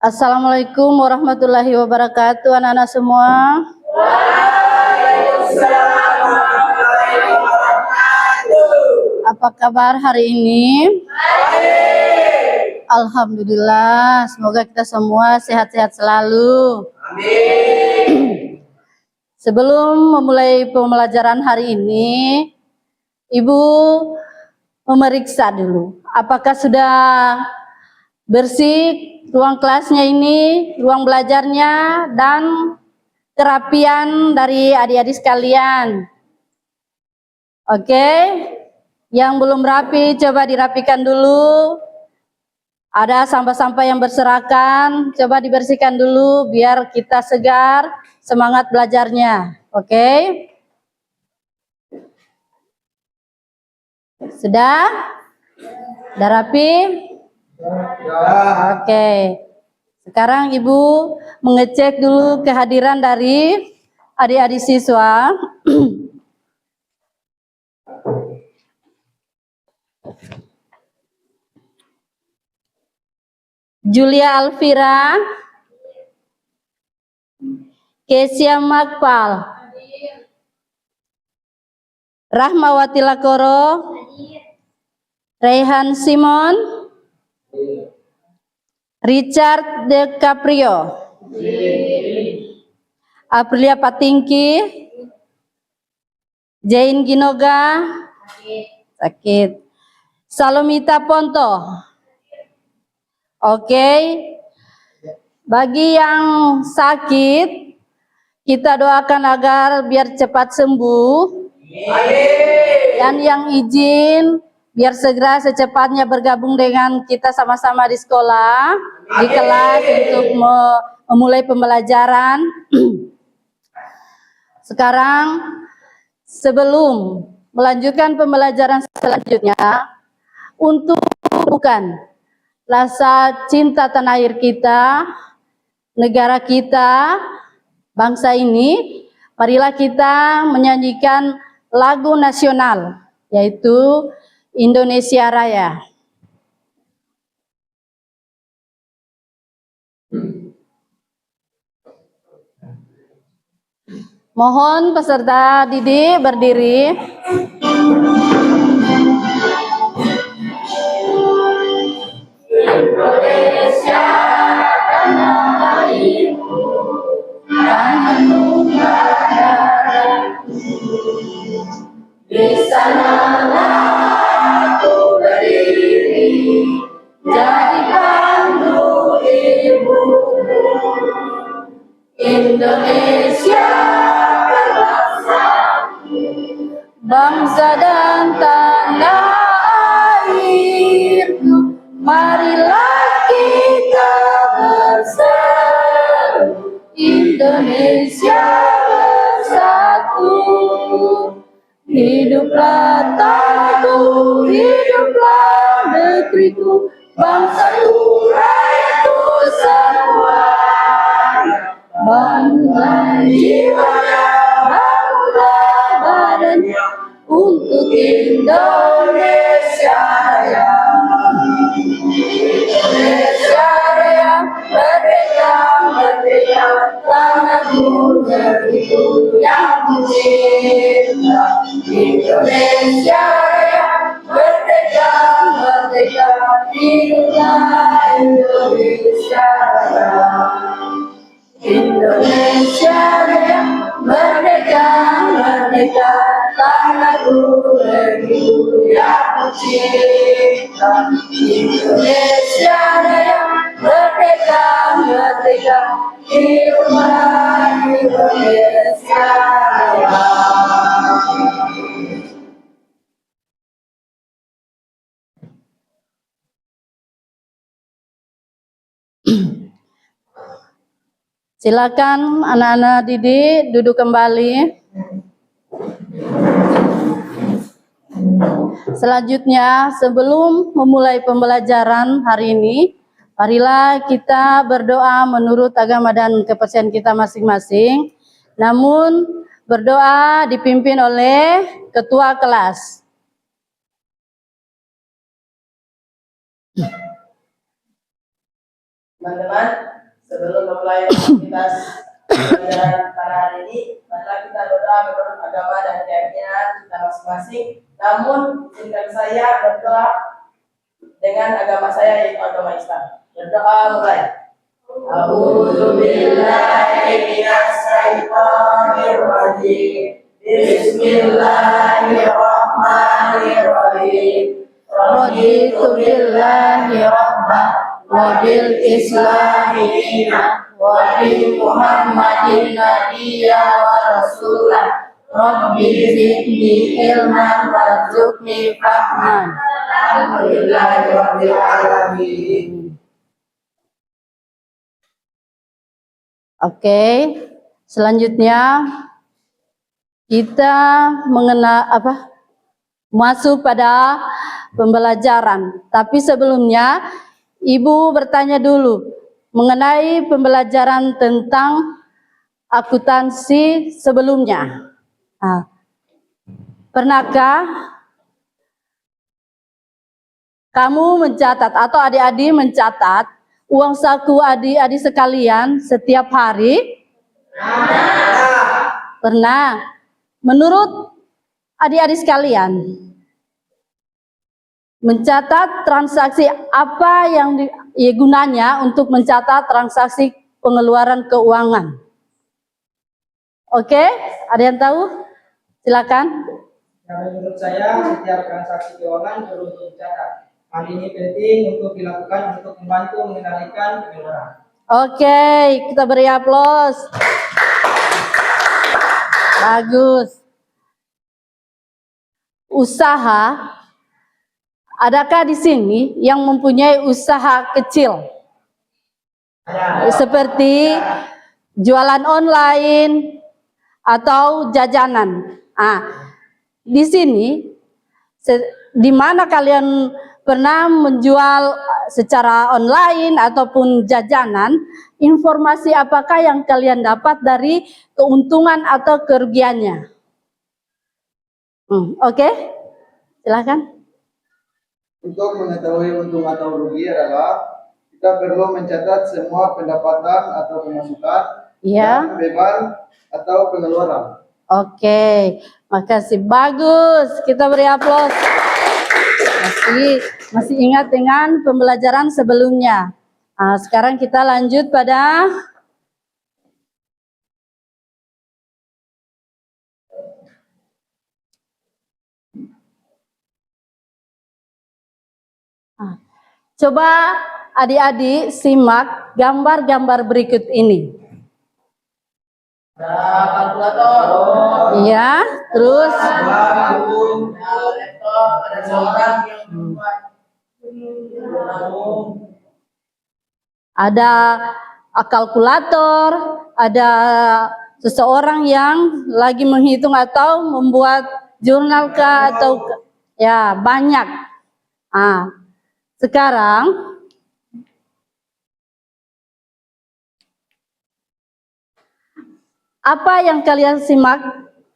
Assalamualaikum warahmatullahi wabarakatuh, anak-anak semua. Waalaikumsalam warahmatullahi wabarakatuh. Apa kabar hari ini? Baik. Alhamdulillah, semoga kita semua sehat-sehat selalu. Amin. Sebelum memulai pembelajaran hari ini, Ibu memeriksa dulu, apakah sudah bersih ruang kelasnya ini, ruang belajarnya, dan kerapian dari adik-adik sekalian. Oke, yang belum rapi coba dirapikan dulu. Ada sampah-sampah yang berserakan, coba dibersihkan dulu biar kita segar, semangat belajarnya. Oke? Sudah? Sudah rapi? Oke. Sekarang Ibu mengecek dulu kehadiran dari adik-adik siswa. Julia Alvira, Kesia Makpal, Rahmawati Lakoro, Rehan Simon, Richard De Caprio, Aprilia Patingki, Jane Ginoga, sakit, Salomita Ponto. Oke, bagi yang sakit, kita doakan agar biar cepat sembuh. Dan yang izin, biar segera secepatnya bergabung dengan kita sama-sama di sekolah, di kelas untuk memulai pembelajaran. Sekarang, sebelum melanjutkan pembelajaran selanjutnya, untuk bukan rasa cinta tanah air kita, negara kita, bangsa ini, marilah kita menyanyikan lagu nasional, yaitu Indonesia Raya. Mohon peserta didik berdiri. Indonesia tanah airku, tanah tumpah darahku. Di sanalah aku berdiri, jadi pandu ibuku. Indonesia berbangsaku, Bangsa dan tanah airku, marilah kita bersatu, Indonesia bersatu. Hiduplah tanahku, hiduplah negeriku, bangsaku, rakyatku semua. Bangunlah jiwanya, bangunlah badannya, untuk Indonesia Raya. Indonesia Raya, merdeka, merdeka, tanahku, negeriku yang kucinta. Indonesia Raya, merdeka, merdeka, hiduplah Indonesia Raya. Indonesia Raya, merdeka, merdeka, tanahku, negeriku yang kucinta. Indonesia Raya, merdeka, merdeka, hiduplah Indonesia Raya. Silakan anak-anak didik duduk kembali. Selanjutnya, sebelum memulai pembelajaran hari ini, marilah kita berdoa menurut agama dan kepercayaan kita masing-masing. Namun, berdoa dipimpin oleh ketua kelas. Teman-teman, sebelum memulai aktivitas pelajaran pada hari ini, marilah kita berdoa menurut agama dan keyakinan kita masing-masing. Namun, izinkan saya berdoa dengan agama saya, yaitu agama Islam. Berdoa mulai. A'udzu billahi minasy syaithanir rajim. Bismillahirrahmanirrahim. Raditu billahi rabba wa bil islami dina wa bi Muhammadin nabiyya wa rasulah. Rabbi zidni ilman warzuqni fahman. Alhamdulillahirabbil alamin. Oke, selanjutnya kita masuk pada pembelajaran. Tapi sebelumnya, Ibu bertanya dulu mengenai pembelajaran tentang akuntansi sebelumnya. Nah, pernahkah kamu mencatat atau adik-adik mencatat uang saku adik-adik sekalian setiap hari? Pernah. Menurut adik-adik sekalian, mencatat transaksi apa yang gunanya untuk mencatat transaksi pengeluaran keuangan? Oke, ada yang tahu? Silakan. Menurut saya, setiap transaksi keuangan perlu dicatat. Hal ini penting untuk dilakukan untuk membantu mengendalikan pengeluaran. Oke, kita beri aplaus. Bagus. Usaha, adakah di sini yang mempunyai usaha kecil? Seperti jualan online atau jajanan. Di sini, di mana kalian pernah menjual secara online ataupun jajanan, informasi apakah yang kalian dapat dari keuntungan atau kerugiannya? Oke, silakan. Untuk mengetahui untung atau rugi adalah kita perlu mencatat semua pendapatan atau pemasukan, dan beban atau pengeluaran. Oke, makasih, bagus. Kita beri aplaus. Masih ingat dengan pembelajaran sebelumnya. Sekarang kita lanjut pada coba adik-adik simak gambar-gambar berikut ini. Ada kalkulator. Iya, terus Ada laptop, ada seorang yang membuat ada kalkulator, ada seseorang yang lagi menghitung atau membuat jurnal atau ya banyak. Sekarang apa yang kalian simak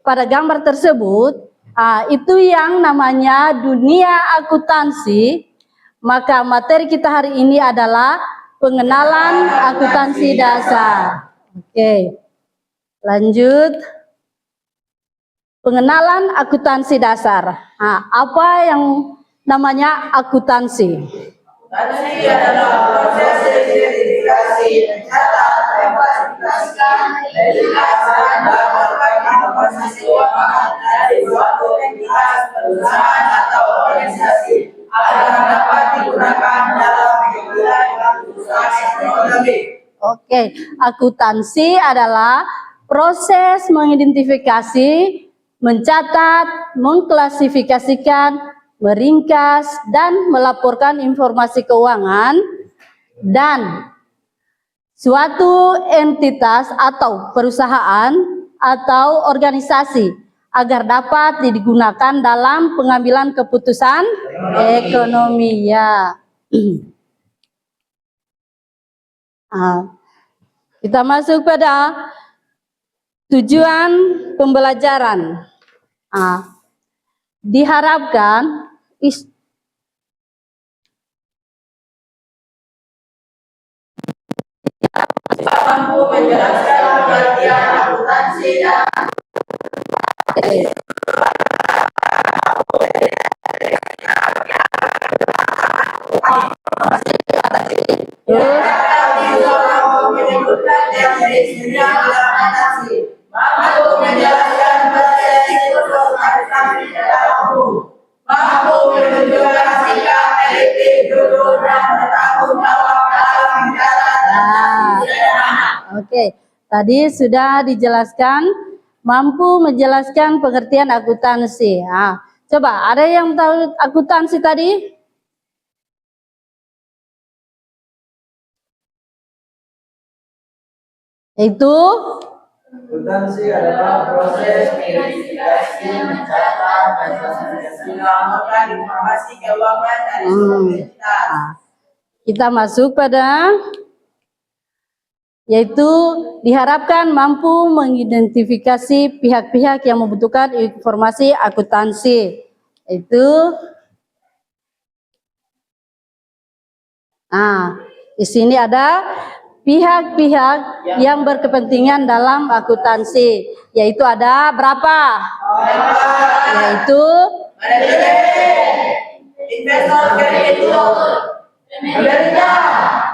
pada gambar tersebut, itu yang namanya dunia akuntansi. Maka materi kita hari ini adalah pengenalan akuntansi dasar. Oke, lanjut. Pengenalan akuntansi dasar. Apa yang namanya akuntansi? Akuntansi adalah proses sertifikasi, mencatat, mengklasifikasikan, menjelaskan, dan melakukan informasi keuangan dari suatu entitas, perusahaan, atau organisasi agar dapat digunakan dalam kegiatan perusahaan ekonomi. Oke, akuntansi adalah proses mengidentifikasi, mencatat, mengklasifikasikan, meringkas, dan melaporkan informasi keuangan dan suatu entitas atau perusahaan atau organisasi agar dapat digunakan dalam pengambilan keputusan ekonomi. Ya. Kita masuk pada tujuan pembelajaran. Diharapkan mampu menjelaskan pengertian akuntansi dan menyebutkan definisi akuntansi, mampu menjelaskan proses siklus akuntansi dalam hukum, mampu menunjukkan sikap etik, jujur dan bertanggung jawab dalam menjalankan. Oke, tadi sudah dijelaskan mampu menjelaskan pengertian akuntansi. Nah, coba ada yang tahu akuntansi tadi? Itu Akuntansi adalah proses verifikasi, mencatat, dan melaporkan informasi keuangan dari seluruh entitas. kita masuk pada yaitu diharapkan mampu mengidentifikasi pihak-pihak yang membutuhkan informasi akuntansi. Itu di sini ada pihak-pihak yang berkepentingan dalam akuntansi, yaitu ada berapa? Yaitu Investor kreditur,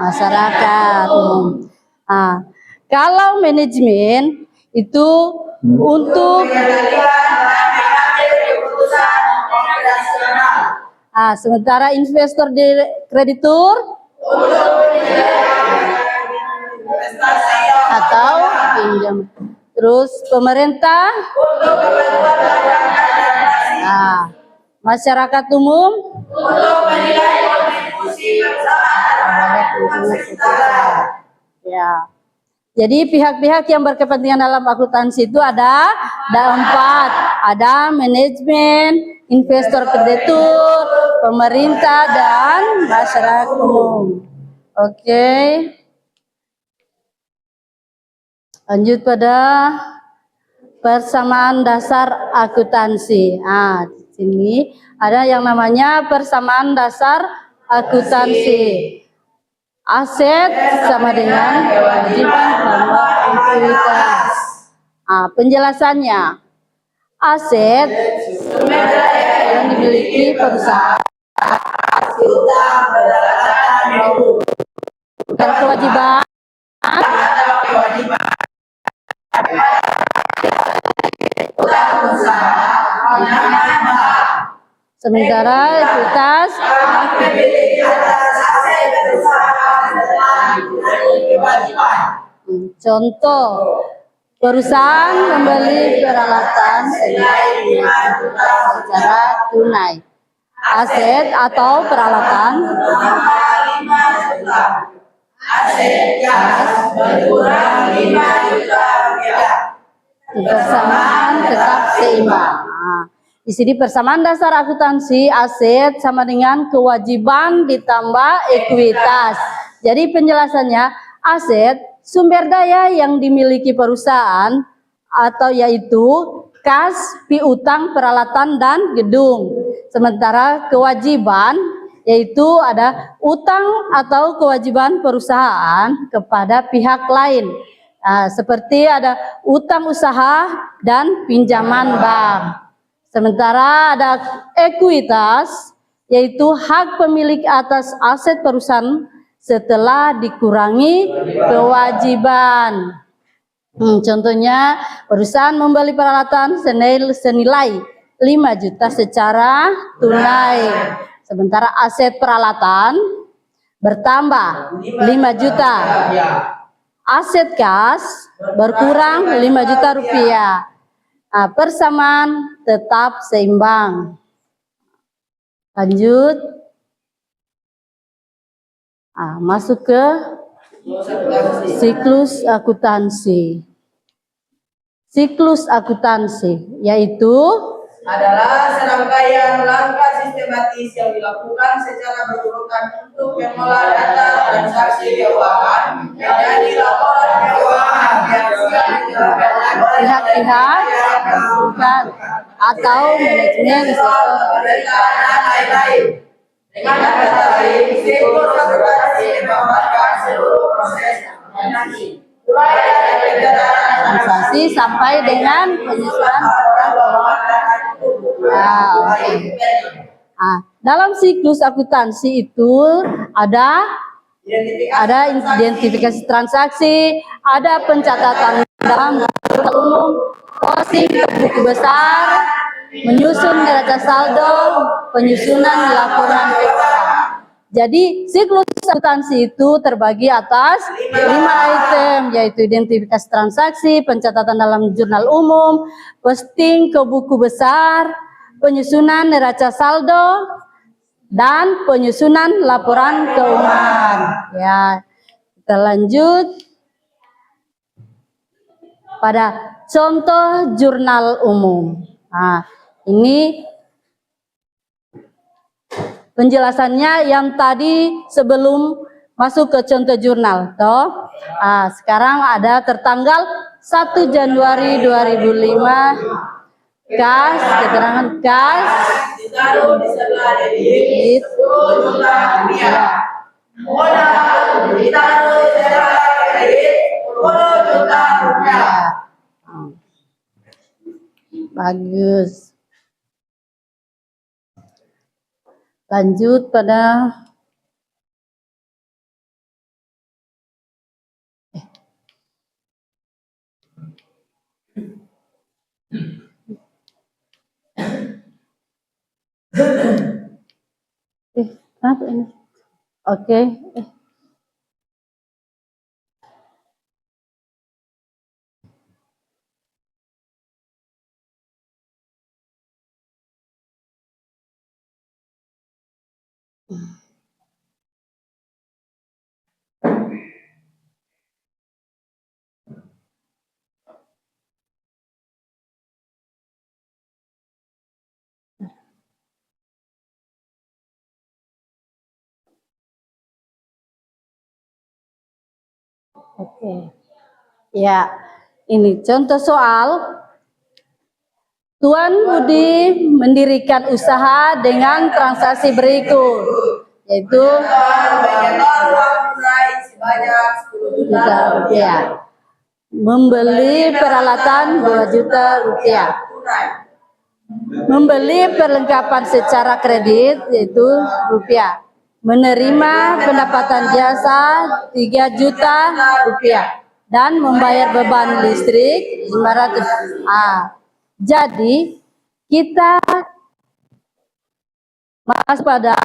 masyarakat umum. Kalau manajemen itu untuk keputusan operasional, sementara investor di kreditur investasi atau pinjam. Terus pemerintah, untuk kepentingan dan masyarakat umum, untuk menilai kontribusi perusahaan terhadap ya. Jadi pihak-pihak yang berkepentingan dalam akuntansi itu ada 4, ada manajemen, investor kreditur, pemerintah dan masyarakat umum. Oke. Lanjut pada persamaan dasar akuntansi. Di sini ada yang namanya persamaan dasar akuntansi. Aset sama dengan kewajiban tambah ekuitas. Penjelasannya, aset yang dimiliki perusahaan dan kewajiban sementara ekuitas contoh perusahaan membeli peralatan senilai 5 juta secara tunai. Aset atau peralatan aset kas berkurang 5 juta rupiah. persamaan tetap seimbang. Di sini persamaan dasar akuntansi aset sama dengan kewajiban ditambah ekuitas. Jadi penjelasannya aset sumber daya yang dimiliki perusahaan atau yaitu kas, piutang, peralatan dan gedung. Sementara kewajiban yaitu ada utang atau kewajiban perusahaan kepada pihak lain. Seperti ada utang usaha dan pinjaman bank. Sementara ada ekuitas, yaitu hak pemilik atas aset perusahaan setelah dikurangi kewajiban. Contohnya, perusahaan membeli peralatan senilai 5 juta secara tunai. Sementara aset peralatan bertambah 5 juta. Aset kas berkurang 5 juta rupiah. Persamaan tetap seimbang. Lanjut. Masuk ke siklus akuntansi. Siklus akuntansi yaitu adalah serangkaian langkah sistematis yang dilakukan secara berurutan untuk mengolah data transaksi keuangan menjadi laporan keuangan yang siap dilakukan pihak-pihak bukan atau manajemen pemerintah dan lain-lain. Dengan kata lain, siklus akuntansi menggambarkan seluruh proses mulai dari pencatatan transaksi sampai dengan penyusunan laporan keuangan. Nah, oke. Nah, dalam siklus akuntansi itu ada identifikasi transaksi, ada pencatatan dalam jurnal umum, posting ke buku besar, menyusun neraca saldo, penyusunan laporan keuangan. Jadi siklus akuntansi itu terbagi atas 5 item, yaitu identifikasi transaksi, pencatatan dalam jurnal umum, posting ke buku besar, penyusunan neraca saldo, dan penyusunan laporan keuangan. Ya, kita lanjut pada contoh jurnal umum. Nah, ini penjelasannya yang tadi sebelum masuk ke contoh jurnal. Toh, sekarang ada tertanggal 1 Januari 2005. Kas, keterangan kas ditaruh di sebelah debit 10 juta rupiah. Modal ditaruh di sebelah kredit 10 juta rupiah. Bagus. Lanjut pada apa ini? Oke. Oke. Ya, ini contoh soal. Tuan Budi mendirikan usaha dengan transaksi berikut, yaitu menyetor uang tunai sebanyak 10 juta rupiah, membeli peralatan 2 juta rupiah, tunai, membeli perlengkapan secara kredit yaitu rupiah, menerima pendapatan jasa 3 juta rupiah, dan membayar beban listrik 500. Jadi kita masuk pada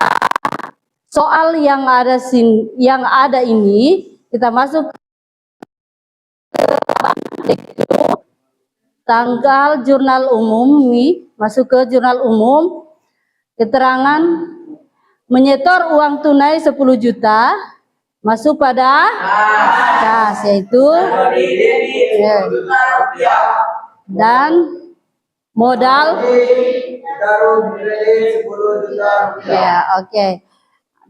soal yang ada ini, kita masuk ke tanggal jurnal umum nih, masuk ke jurnal umum, keterangan menyetor uang tunai 10 juta, masuk pada kas, yaitu dan modal Ditaruh di kredit 10 juta rupiah. ya, oke.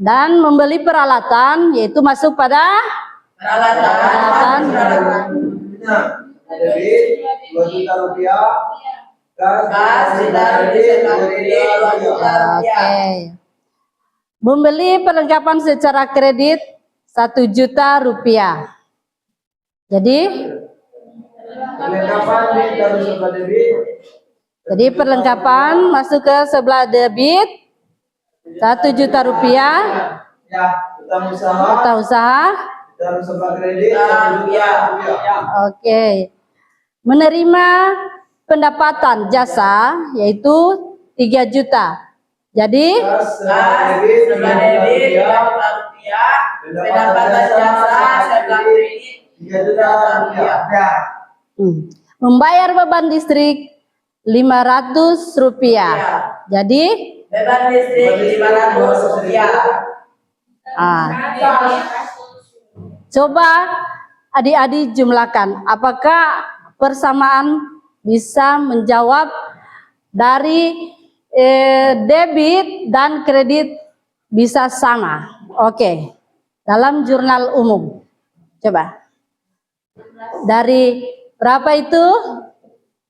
Dan membeli peralatan, yaitu masuk pada peralatan. Debit 2 juta rupiah. Kas ditaruh di kredit 2 juta rupiah. Oke. Membeli perlengkapan secara kredit 1 juta rupiah. Jadi Perlengkapan ditaruh sebelah debit. Jadi perlengkapan masuk ke sebelah debit 1 juta rupiah. Ya, utang usaha ditaruh sebelah kredit 1 juta rupiah. Oke. Menerima pendapatan jasa yaitu 3 juta. Jadi sebelah debit 3 juta rupiah, pendapatan jasa sebelah kredit 3 juta rupiah. membayar beban listrik 500 rupiah. Jadi beban listrik 500 rupiah. Coba adik-adik jumlahkan, apakah persamaan bisa menjawab dari debit dan kredit bisa sama? Oke. Dalam jurnal umum. Coba. Dari berapa itu?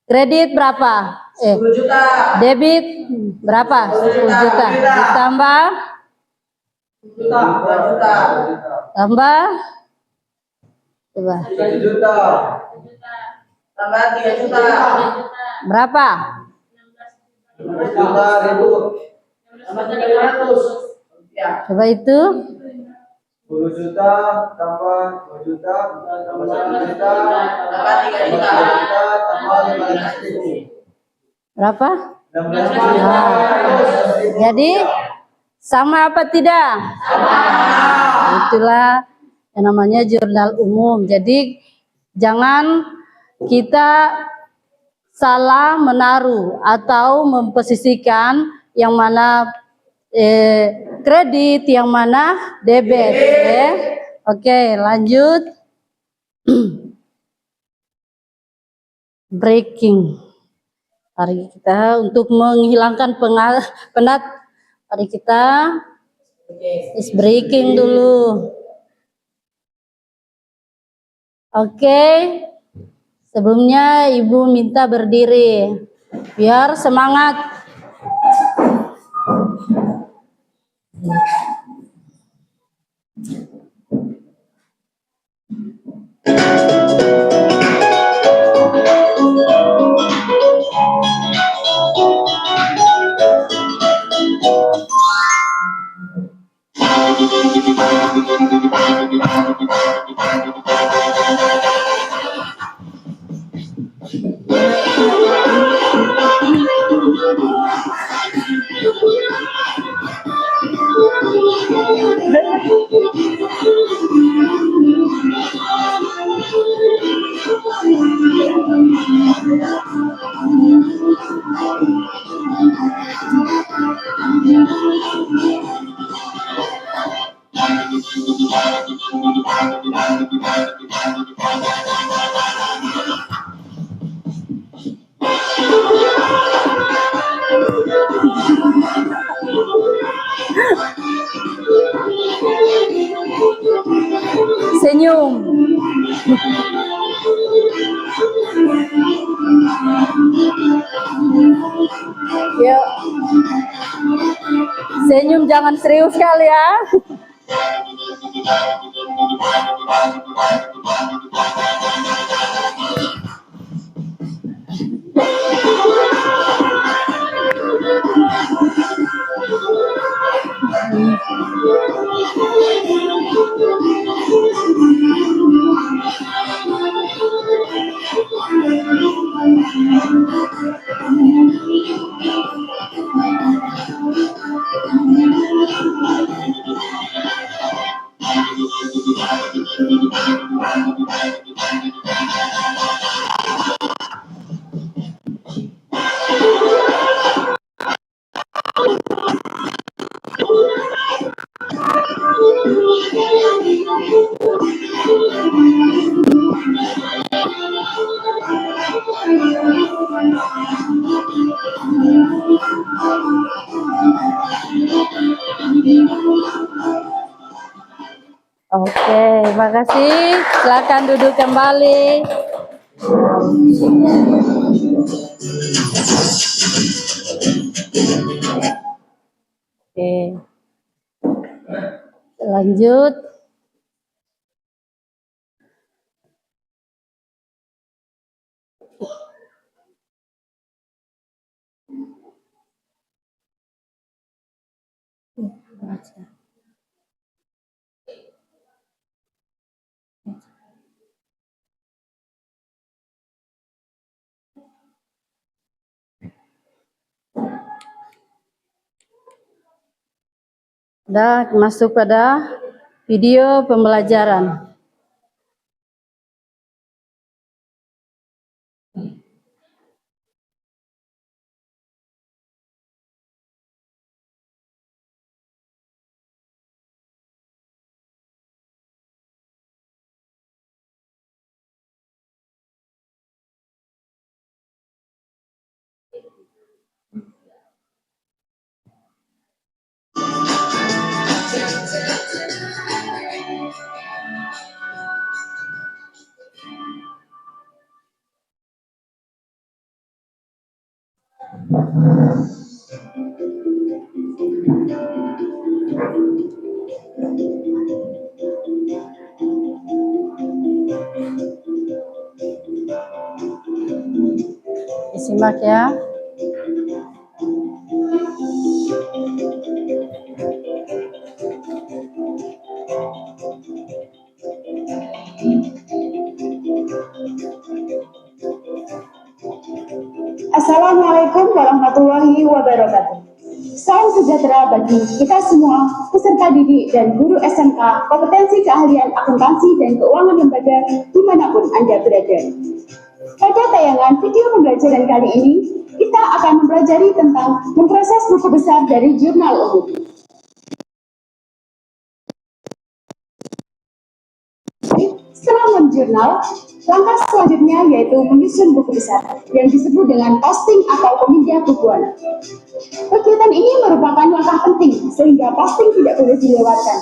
Kredit berapa? 10 juta. Debit berapa? 10 juta. Ditambah 2 juta. tambah Coba. 1 juta. Tambah 3 juta. Berapa? 16 juta ribu. Tambah 300 rupiah. Coba itu. 10 juta tambah 2 juta tambah 1 juta Tambah 3 tambah juta. 3 juta tambah 15 ribu. Berapa? 16 juta. Jadi sama apa tidak? Itulah yang namanya jurnal umum. Jadi jangan kita salah menaruh atau memposisikan yang mana kredit, yang mana debit. Oke, lanjut. Breaking. Mari kita untuk menghilangkan penat. Mari kita is breaking dulu. Oke. Sebelumnya Ibu minta berdiri biar semangat. Senyum. Yuk. Senyum, jangan serius kali ya. Oke, makasih. Silakan duduk kembali. Oke. Lanjut. Udah masuk pada video pembelajaran. Tembak ya. Assalamualaikum warahmatullahi wabarakatuh. Salam sejahtera bagi kita semua, peserta didik dan guru SMK kompetensi keahlian akuntansi dan keuangan lembaga dimanapun Anda berada. Pada tayangan video pembelajaran kali ini, kita akan mempelajari tentang memproses buku besar dari jurnal umum. Setelah menjurnal, langkah selanjutnya yaitu menyusun buku besar yang disebut dengan posting atau pemindah bukuan. Kegiatan ini merupakan langkah penting sehingga posting tidak boleh dilewatkan.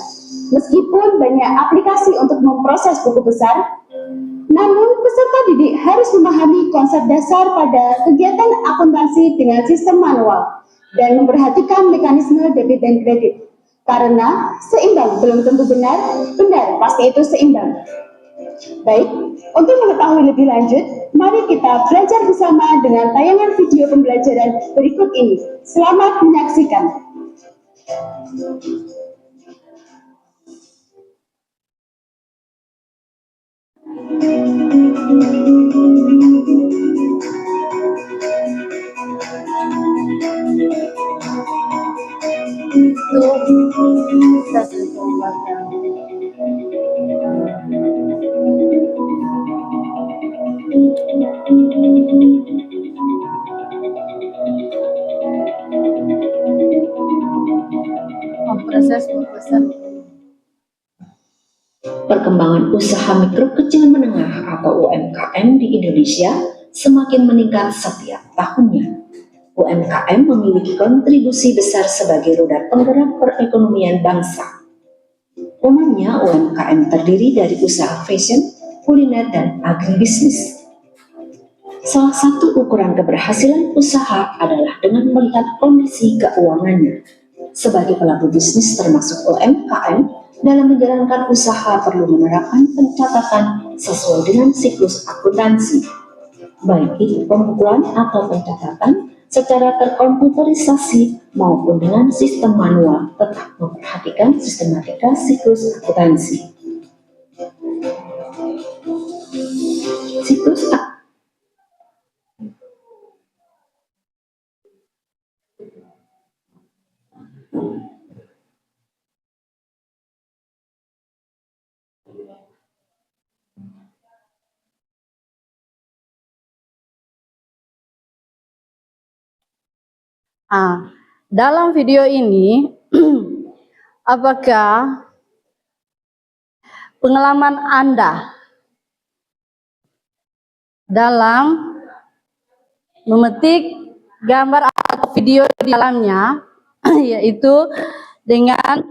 Meskipun banyak aplikasi untuk memproses buku besar, namun peserta didik harus memahami konsep dasar pada kegiatan akuntansi dengan sistem manual dan memperhatikan mekanisme debit dan kredit. Karena seimbang belum tentu benar, benar pasti itu seimbang. Baik, untuk mengetahui lebih lanjut, mari kita belajar bersama dengan tayangan video pembelajaran berikut ini. Selamat menyaksikan. Kita tembak ya. Memproses buku besar. Perkembangan usaha mikro kecil menengah atau UMKM di Indonesia semakin meningkat setiap tahunnya. UMKM memiliki kontribusi besar sebagai roda penggerak perekonomian bangsa. Umumnya UMKM terdiri dari usaha fashion, kuliner, dan agribisnis. Salah satu ukuran keberhasilan usaha adalah dengan melihat kondisi keuangannya. Sebagai pelaku bisnis termasuk UMKM, dalam menjalankan usaha perlu menerapkan pencatatan sesuai dengan siklus akuntansi, baik itu pembukuan atau pencatatan secara terkomputerisasi maupun dengan sistem manual, tetap memperhatikan sistematika siklus akuntansi. Siklus Dalam video ini, apakah pengalaman Anda dalam memetik gambar atau video di dalamnya, yaitu dengan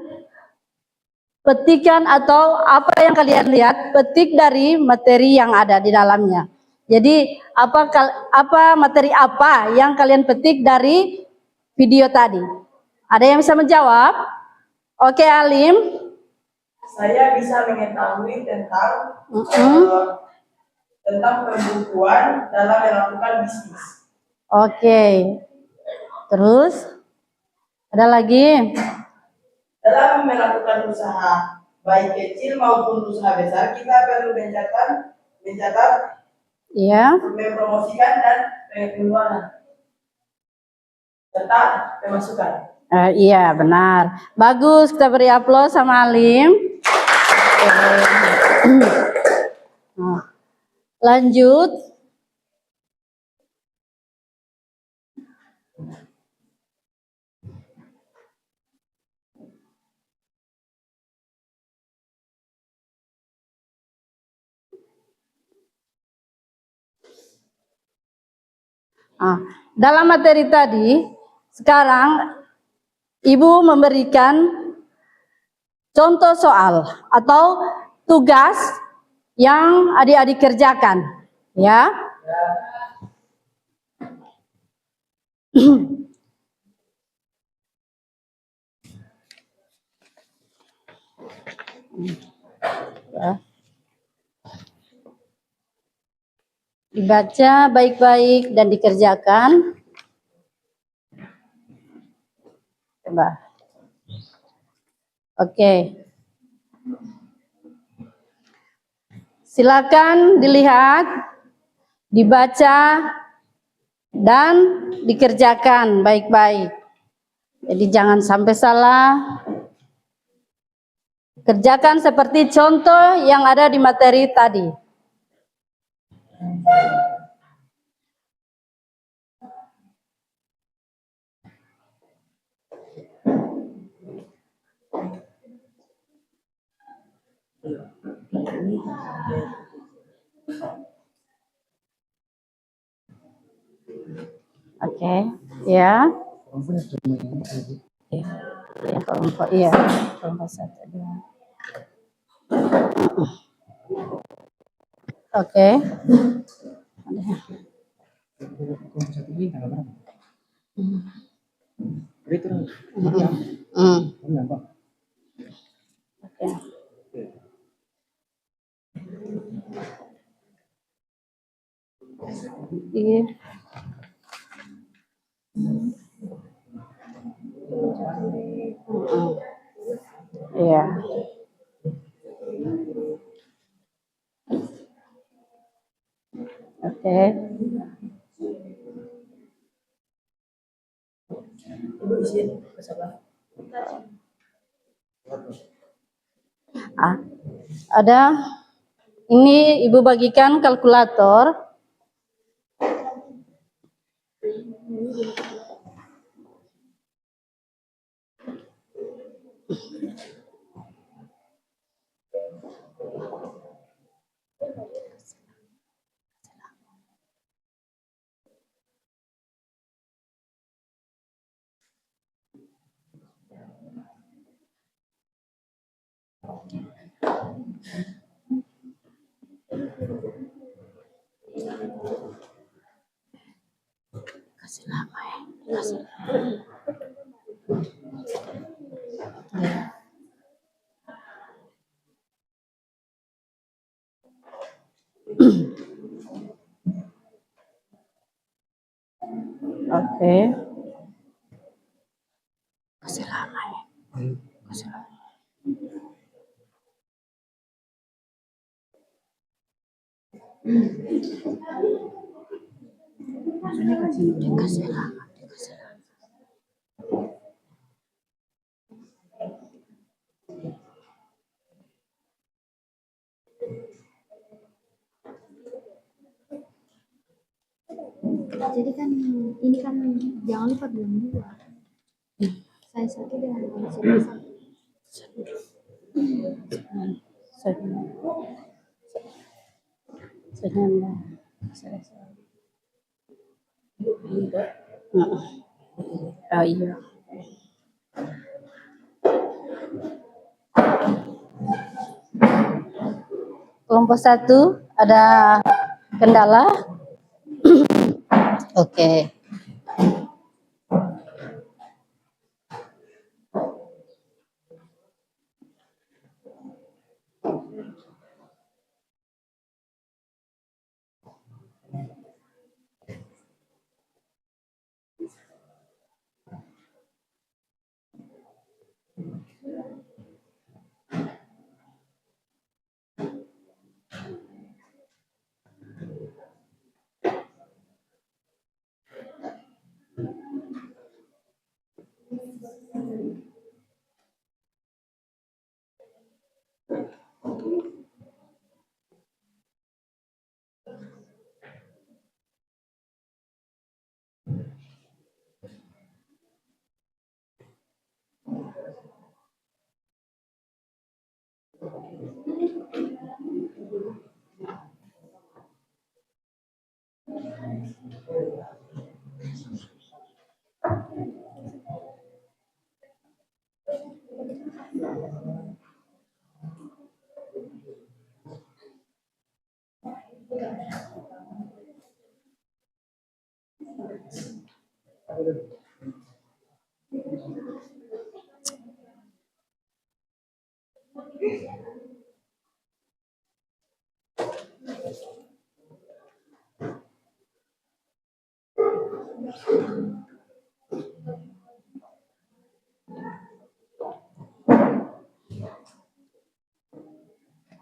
petikan atau apa yang kalian lihat, petik dari materi yang ada di dalamnya. Jadi apa materi apa yang kalian petik dari video tadi? Ada yang bisa menjawab? Oke, Alim. Saya bisa mengetahui tentang tentang pembukuan dalam melakukan bisnis. Oke. Terus ada lagi? Dalam melakukan usaha, baik kecil maupun usaha besar, kita perlu mencatat, Iya. mempromosikan dan pengeluaran serta pemasukan. Iya, benar. Bagus, kita beri aplaus sama Alim. Nah, lanjut. Dalam materi tadi, sekarang Ibu memberikan contoh soal atau tugas yang adik-adik kerjakan, ya. Dibaca baik-baik dan dikerjakan. Coba. Oke. Silakan dilihat, dibaca, dan dikerjakan baik-baik. Jadi jangan sampai salah. Kerjakan seperti contoh yang ada di materi tadi. Oke, ya. Ya, kelompok, iya. Kelompok 1, 2. Oke. Kelompok 1 ini tanggal berapa? Itu Bang. Oke. Iya. Iya. Oke. Ada. Ini Ibu bagikan kalkulator. Kasih lama ya. Kasih. Oke. Kasih lama ya. Kasih lama. Dikasih lama. Dikasih lama. Jadi kan ini kan jangan lupa bilang dua. Saya satu dengan manusia satu. Oh iya. Kelompok 1 ada kendala. Oke.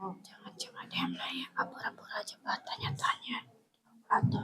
Jangan diam lah ya, pura-pura aja tanya-tanya. Atau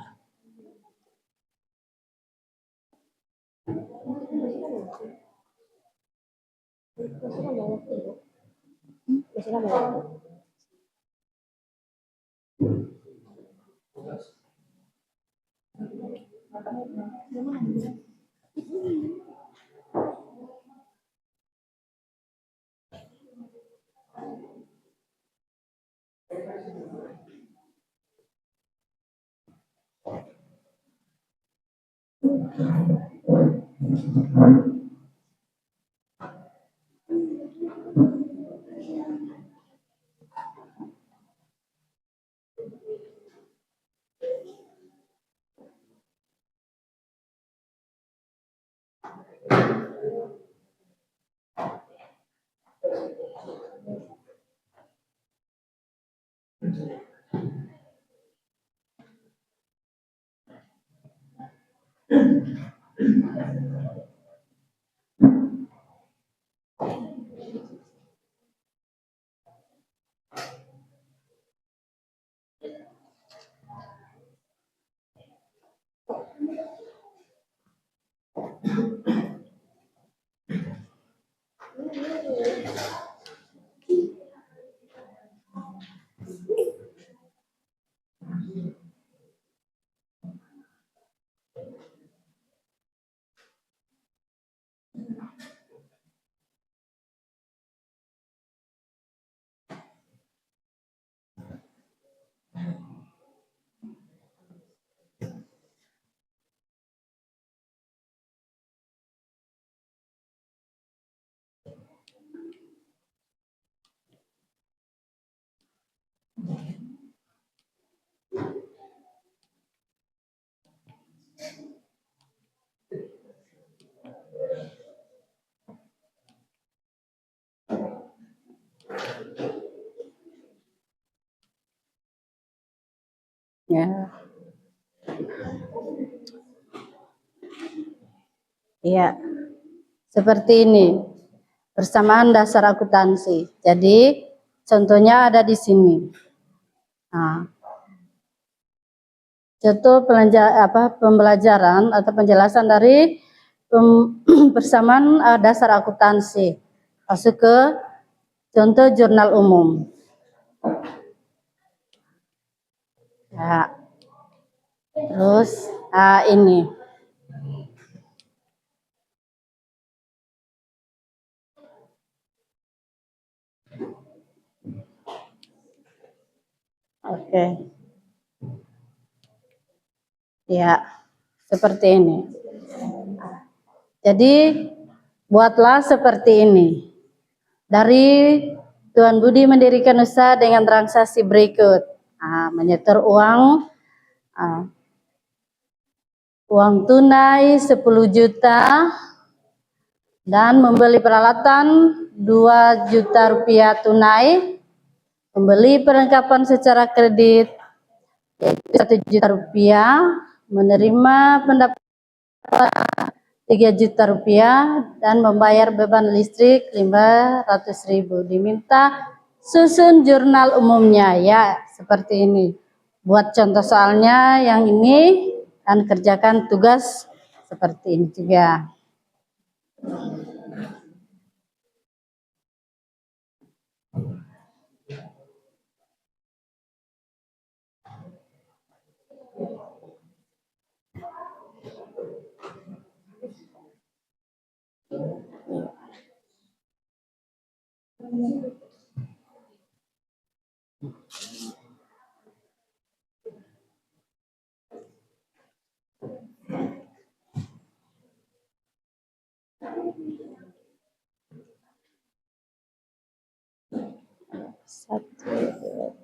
ya. Iya. Seperti ini. Persamaan dasar akuntansi. Jadi contohnya ada di sini. Nah, contoh pembelajaran atau penjelasan dari persamaan dasar akuntansi. Masuk ke contoh jurnal umum. Ya. Terus ini. Oke. Ya, seperti ini. Jadi buatlah seperti ini. Dari Tuan Budi mendirikan usaha dengan transaksi berikut. Menyetor uang tunai 10 juta dan membeli peralatan 2 juta rupiah tunai, membeli perlengkapan secara kredit yaitu 1 juta rupiah, menerima pendapatan 3 juta rupiah dan membayar beban listrik 500.000. Diminta susun jurnal umumnya ya seperti ini. Buat contoh soalnya yang ini dan kerjakan tugas seperti ini juga. Satu, dua,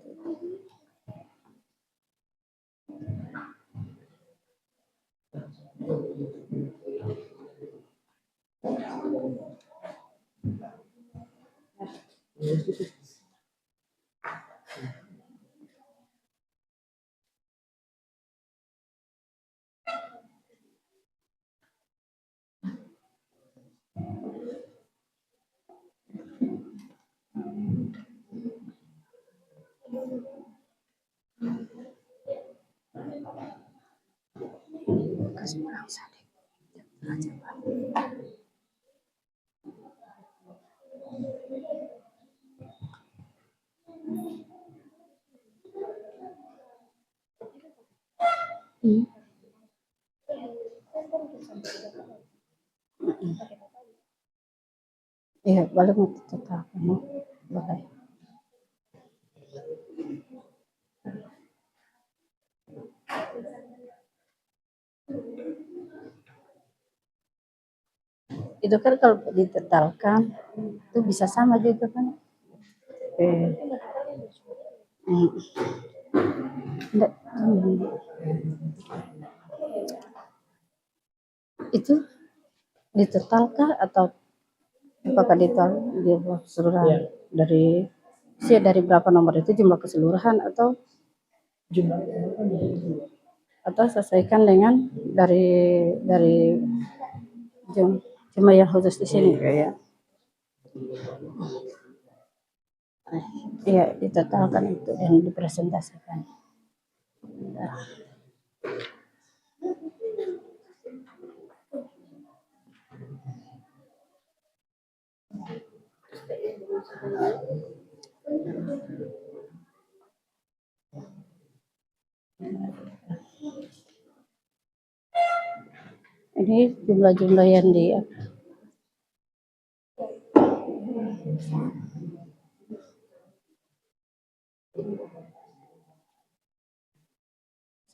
Iya, balik mau tetap boleh. Itu kan kalau ditetalkan itu bisa sama juga kan. Enggak, itu ditetalkan atau apakah ditetal di keseluruhan dari dari berapa nomor itu jumlah keseluruhan atau sesuaikan dengan dari cuma yang khusus di sini kayak iya ditotalkan itu yang dipresentasikan. Ini jumlah-jumlah yang di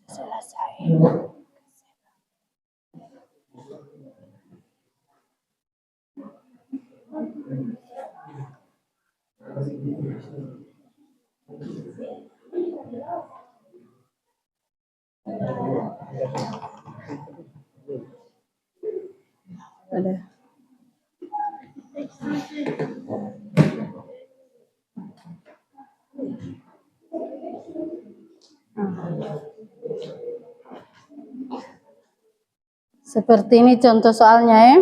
selesai. Ada. Seperti ini contoh soalnya ya.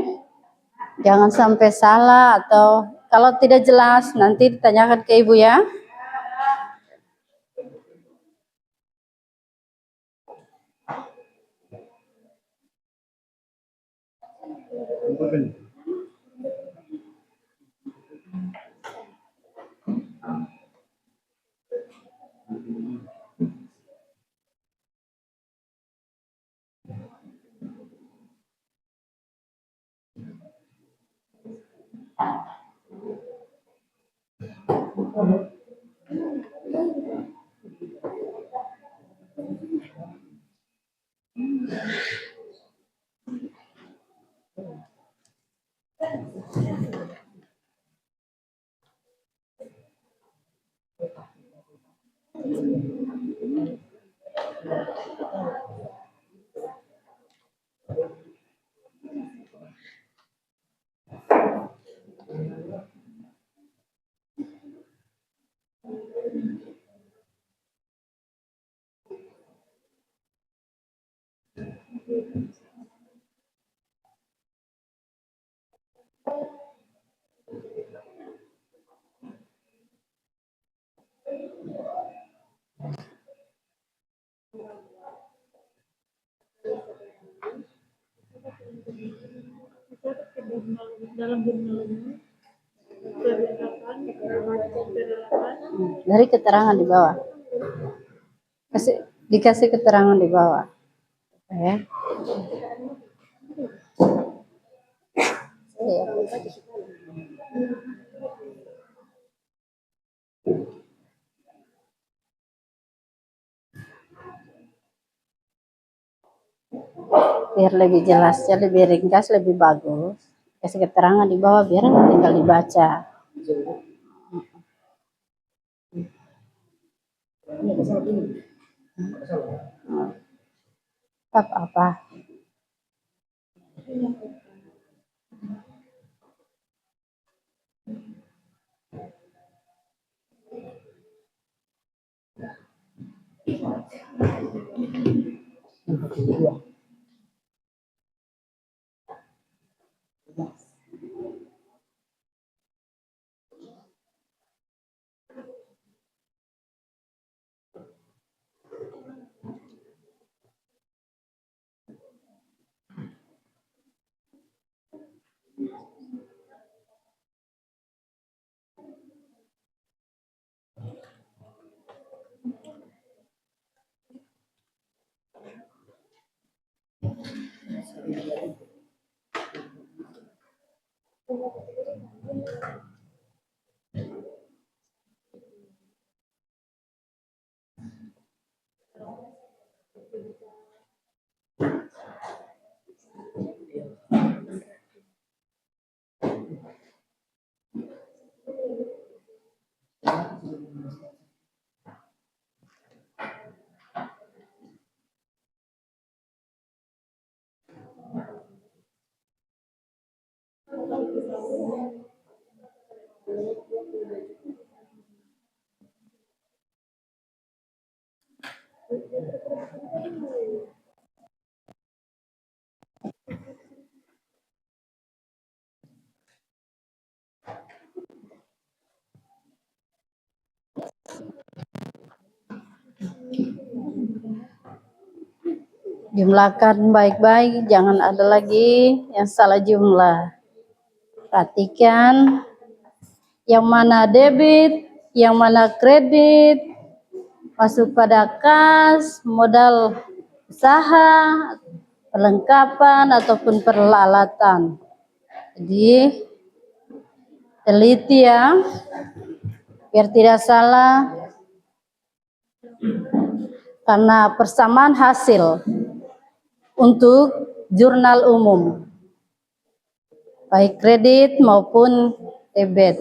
Jangan sampai salah atau kalau tidak jelas nanti ditanyakan ke ibu ya. Dari keterangan di bawah. Dikasih keterangan di bawah. Ya. Biar lebih jelas, lebih ringkas, lebih bagus. Kasih keterangan di bawah biar tinggal dibaca. Apa? Jumlahkan baik-baik, jangan ada lagi yang salah jumlah. Perhatikan yang mana debit, yang mana kredit, masuk pada kas, modal usaha, perlengkapan ataupun peralatan. Jadi teliti ya, biar tidak salah, karena persamaan hasil untuk jurnal umum, baik kredit maupun debit.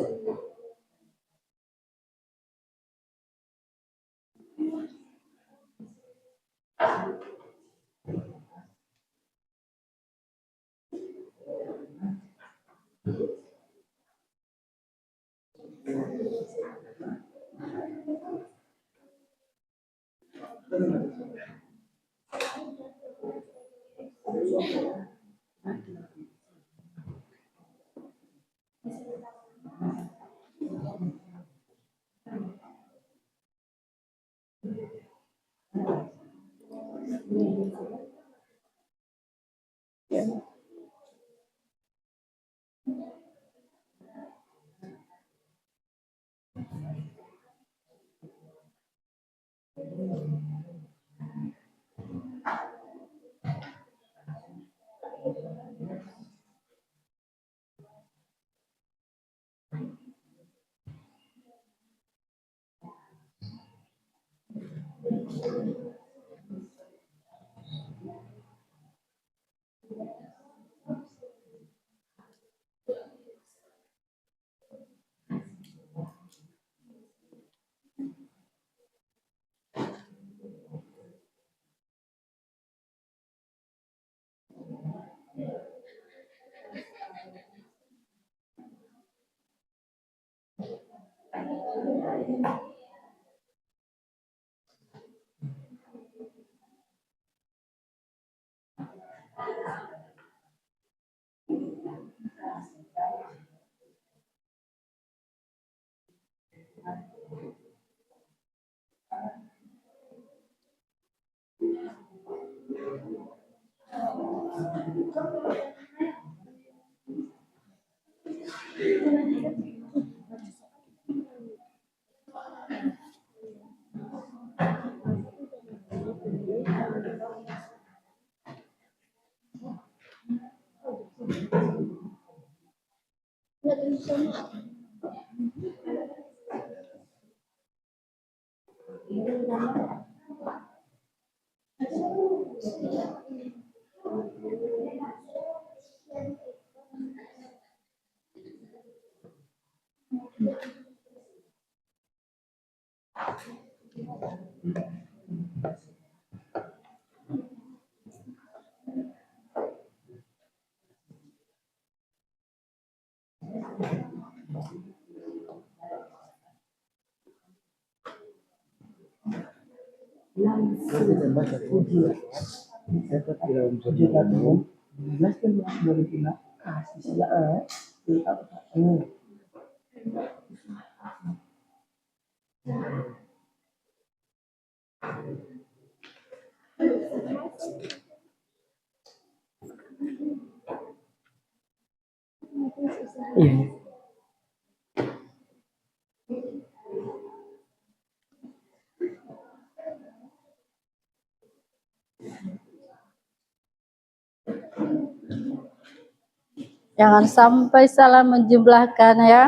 Jangan sampai salah menjumlahkan ya.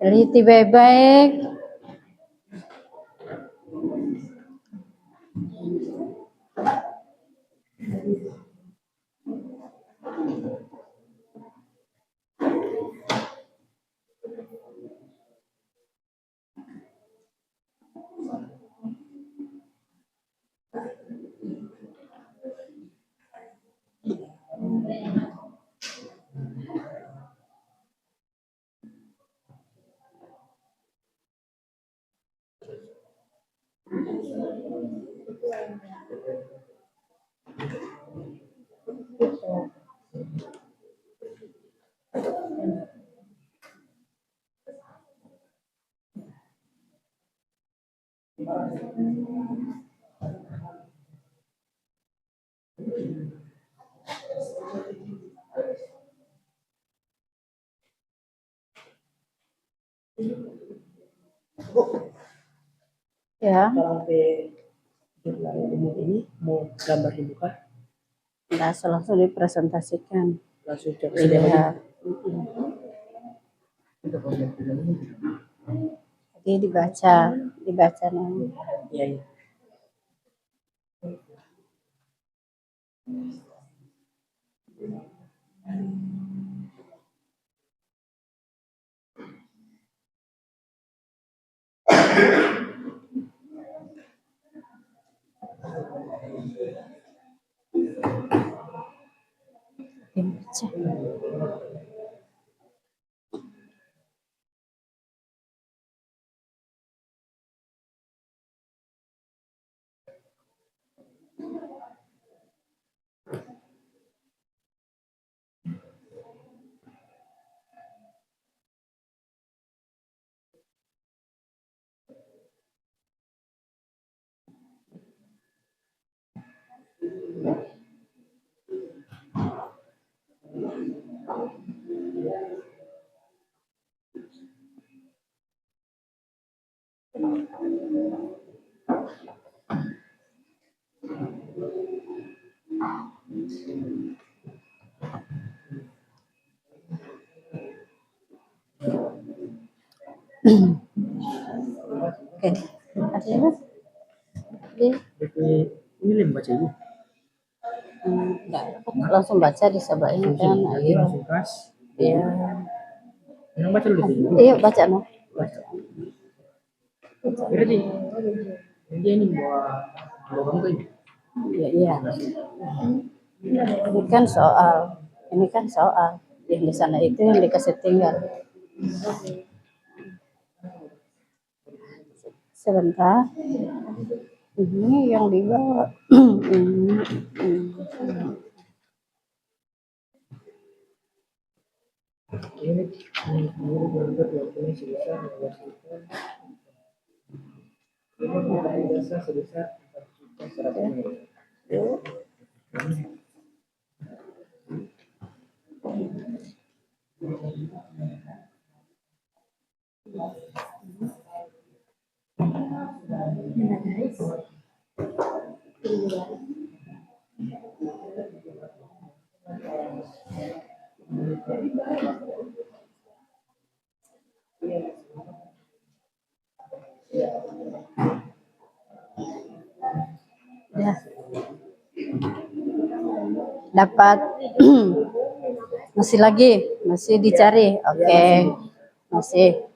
Teliti baik-baik. Ya, Kalau jurnal umum ini mau gambar dibuka, langsung dipresentasikan. langsung cek Iya. Jadi dibaca nih. Iya, iya. Dibaca. Oke, ada Mas? Ini lim baca ini. Enggak, langsung baca di sebelah ini kan. Jadi langsung kelas. Iya. Yang baca dulu sih. Iya, baca no. Baca. Berarti ini buat kamu tuh. Iya, iya. Ini kan soal. Yang di sana itu yang dikasih tinggal. Sebentar. Ini yang dibawa. Ini gambar waktunya sebesar 12 juta. Ini biasa sebesar 4.100.000. Ya. Dapat. Masih dicari. Oke. Masih.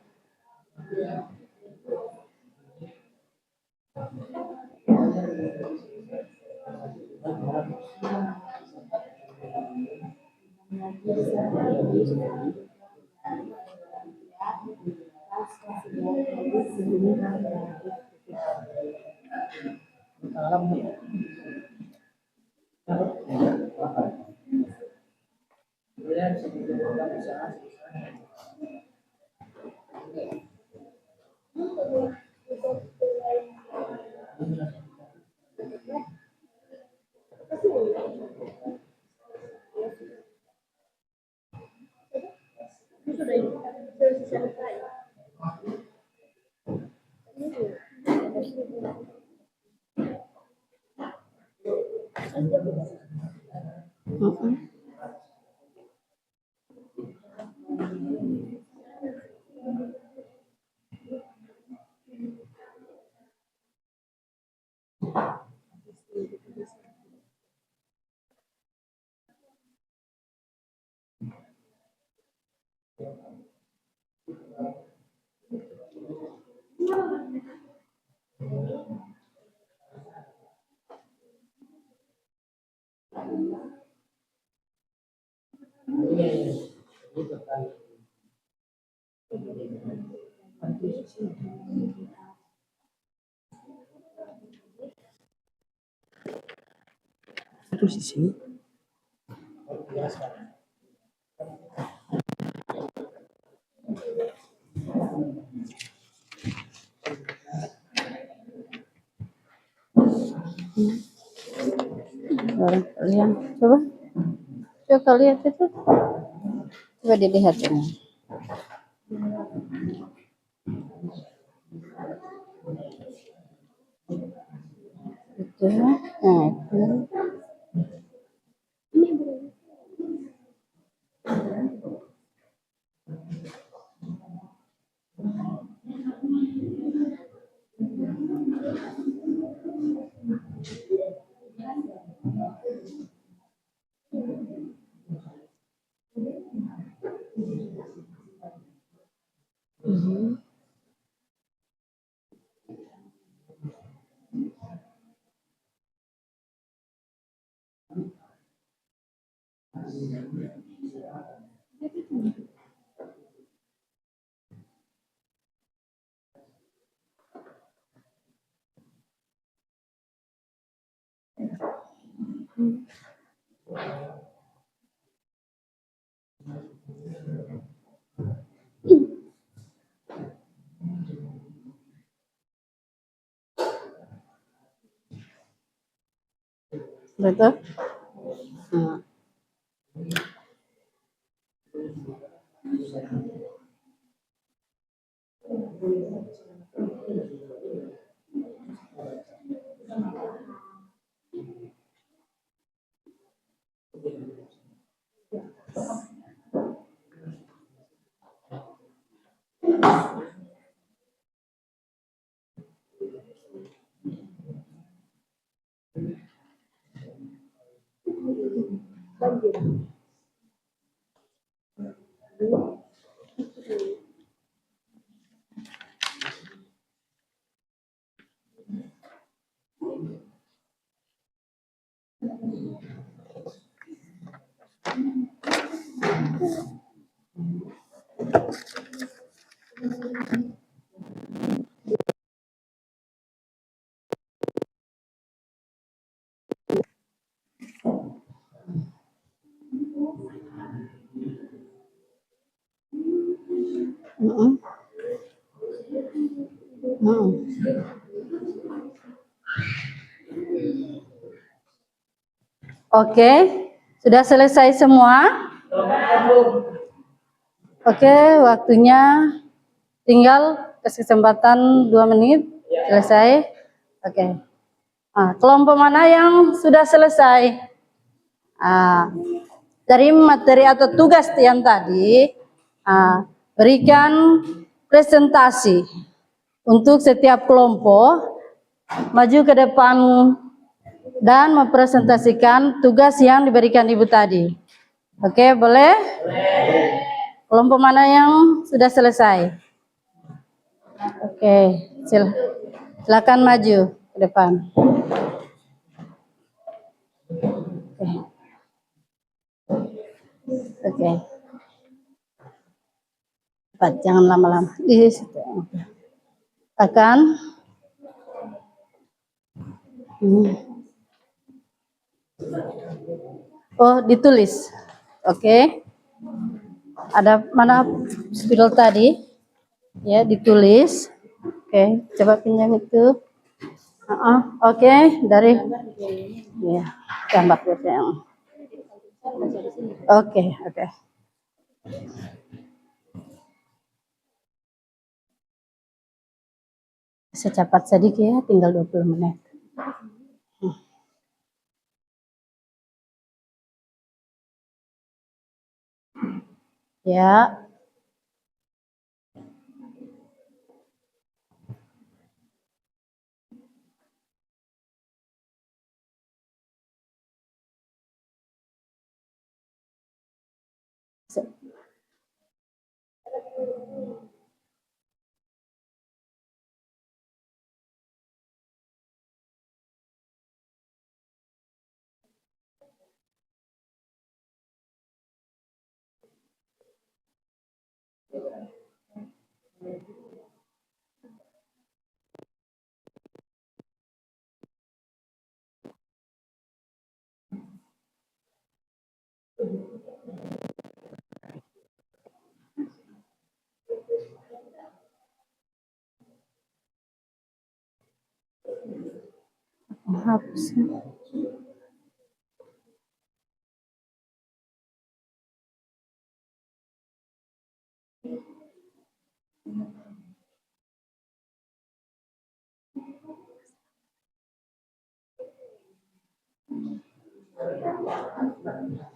Itu di sini. Kalian coba lihat itu. Coba dilihat ini. itu. Nah, itu. Betul. Nah. Mm-mm. Mm-mm. Oke, sudah selesai semua? Oke, waktunya tinggal kesempatan 2 menit selesai. Oke. Nah, kelompok mana yang sudah selesai? Nah, dari materi atau tugas yang tadi, berikan presentasi untuk setiap kelompok, maju ke depan dan mempresentasikan tugas yang diberikan Ibu tadi. Oke, boleh? Kelompok mana yang sudah selesai? Oke, silakan maju ke depan. Oke. Cepat, jangan lama-lama. Di situ. Akan. Oh, ditulis. Oke. Ada mana spidol tadi? Ya, ditulis. Oke, coba pinjam itu. Oke, dari ya, gambar yang. Oke. Secepat sedikit ya, tinggal 20 menit. Ya. Hapus. Iya.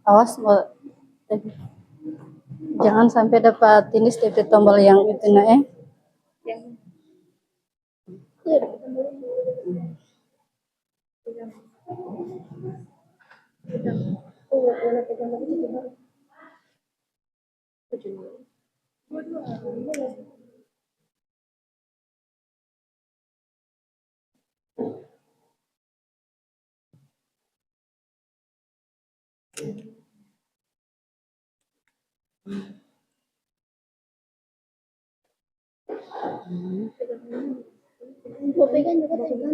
Awas, jangan sampai dapat ini step tombol yang itu nah Mau pegang juga pegang.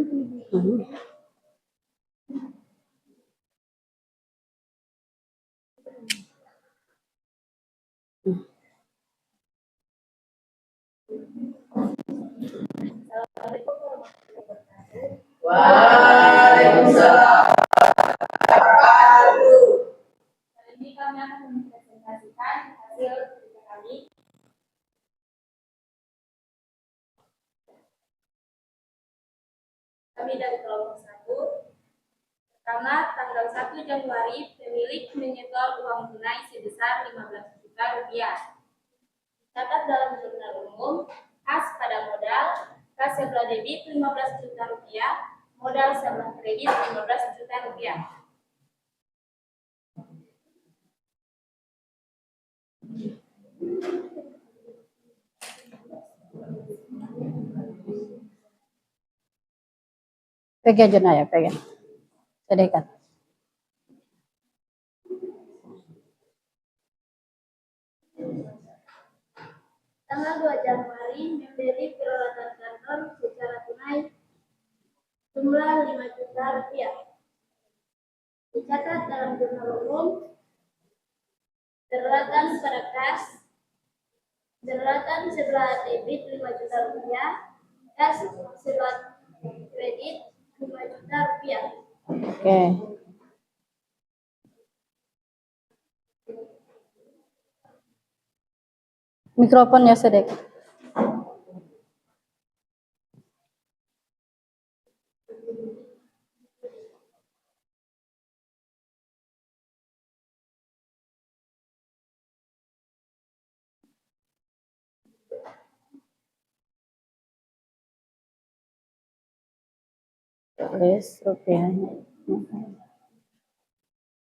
Waalaikumsalam. Hari ini kami akan mempresentasikan hasil kerja kami. Kami dari kelompok 1. Pertama, tanggal 1 Januari, pemilik menyetor uang tunai sebesar 15 juta rupiah. Catat dalam jurnal umum, kas pada modal, kas sebelah debit 15 juta rupiah, modal sebuah kredit 15 juta rupiah. Pegang aja ya, pegang. Sedekat. Tanggal 2 Januari membeli peralatan kantor secara tunai jumlah 5 juta rupiah. Dicatat dalam jurnal umum, daratan pada kas, daratan sebelah debit 5 juta rupiah, kas sebelah kredit 5 juta rupiah. Oke. Mikrofonnya sedikit. Tulis rupiahnya.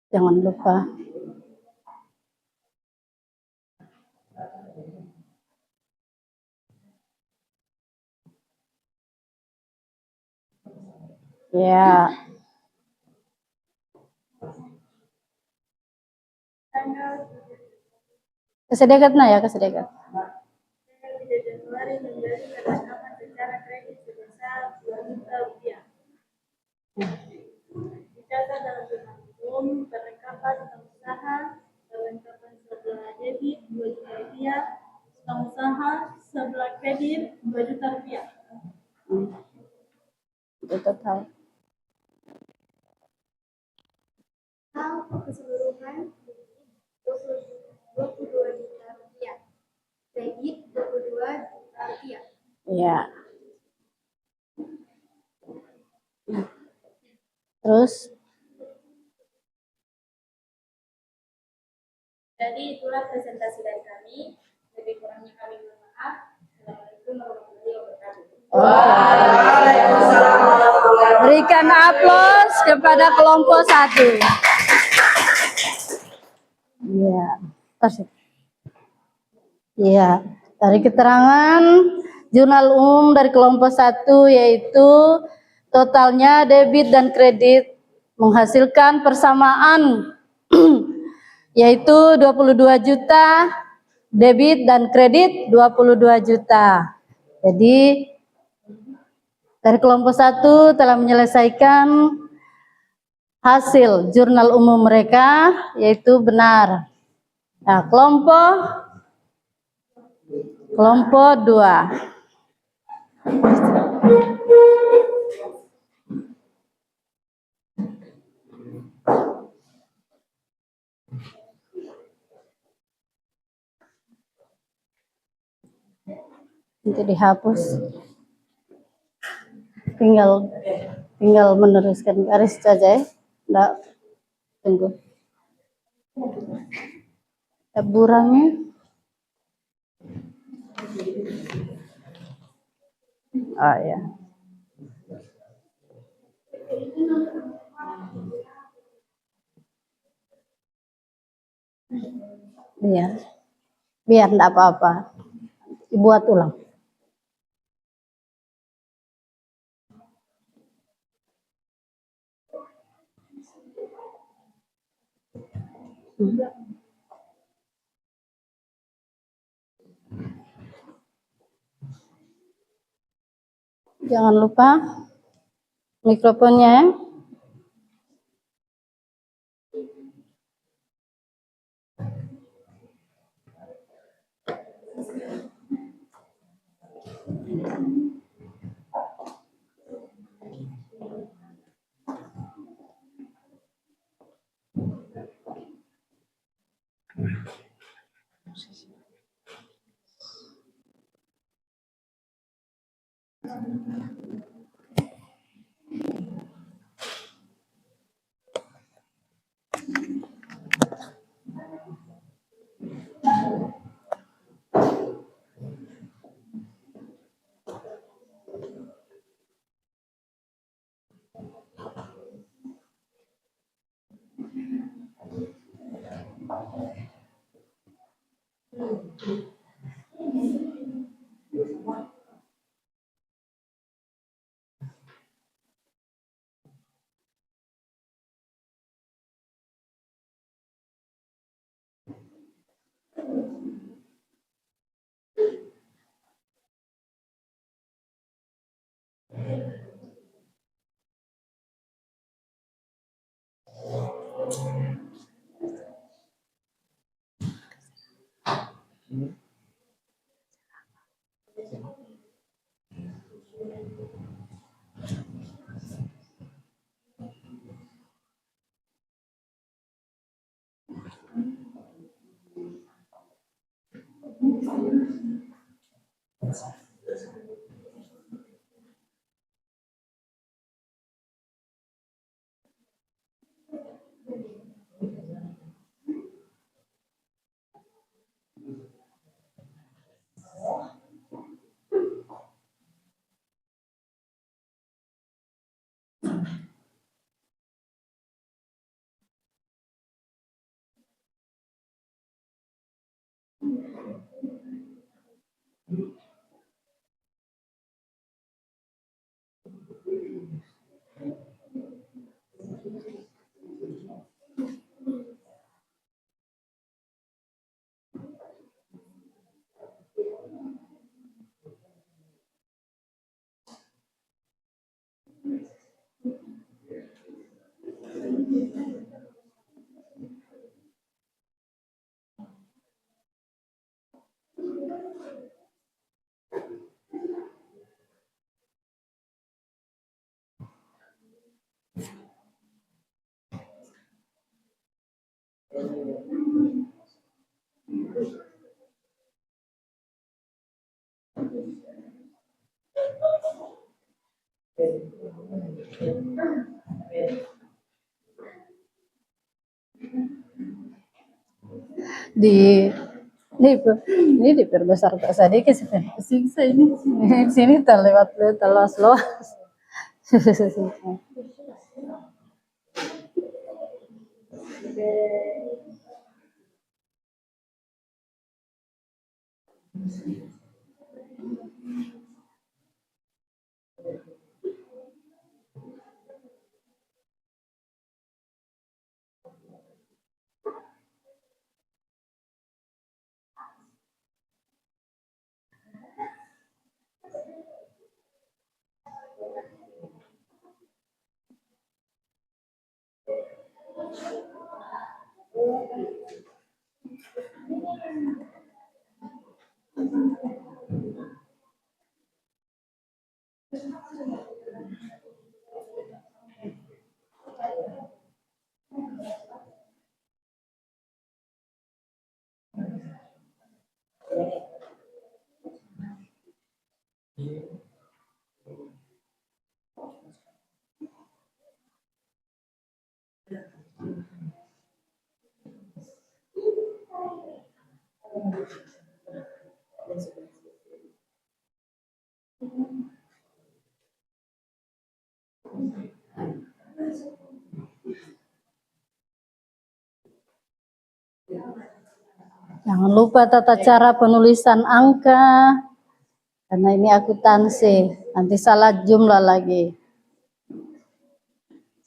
Jangan lupa. Ya. Kesedekat nah ya, kesedekat. Tanggal 3 Januari membeli perlengkapan secara kredit sebesar 2 juta rupiah. Dicatat dalam jurnal umum, perlengkapan utang usaha, perlengkapan sebelah debit 2 juta rupiah, utang usaha sebelah kredit 2 juta rupiah. Itu total. Keseluruhan 22 juta rupiah, kredit 22 juta rupiah. Ya. Terus Jadi itulah presentasi dari kami. Lebih kurangnya kami mohon maaf. Assalamualaikum warahmatullahi wabarakatuh. Waalaikumsalam warahmatullahi wabarakatuh. berikan aplaus kepada kelompok 1. Iya. Iya. Dari keterangan jurnal umum dari kelompok 1 yaitu totalnya debit dan kredit menghasilkan persamaan yaitu 22 juta debit dan kredit 22 juta. Jadi dari kelompok 1 telah menyelesaikan hasil jurnal umum mereka yaitu benar. Nah, kelompok 2. Nanti dihapus. Tinggal meneruskan garis saja ya. Nggak, tunggu. Taburannya. Ah ya. Biar enggak apa-apa. Dibuat ulang. Jangan lupa mikrofonnya ya. Di ini diperbesar tak sedikit siksa ini. Sini terlewat terluas-luas. Jangan lupa tata cara penulisan angka, karena ini akuntansi, nanti salah jumlah lagi.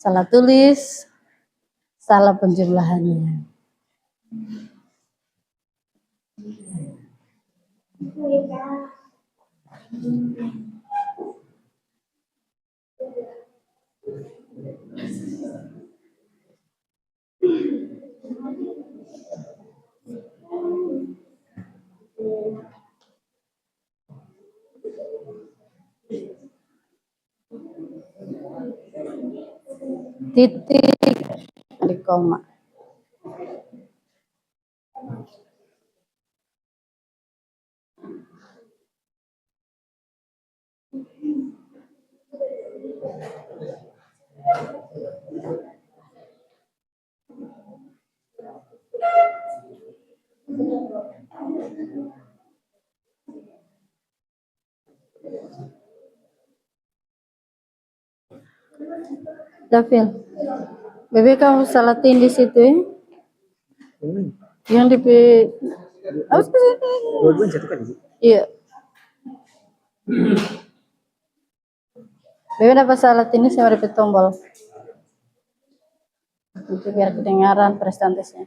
Salah tulis, salah penjumlahannya. Titik di koma. Dafil, bebek kamu salatin di situ ya? Yang di Dua-duanya satu kali. Iya. Bebe dapat salat ini saya repeat tombol. Nanti biar kedengaran presentasinya.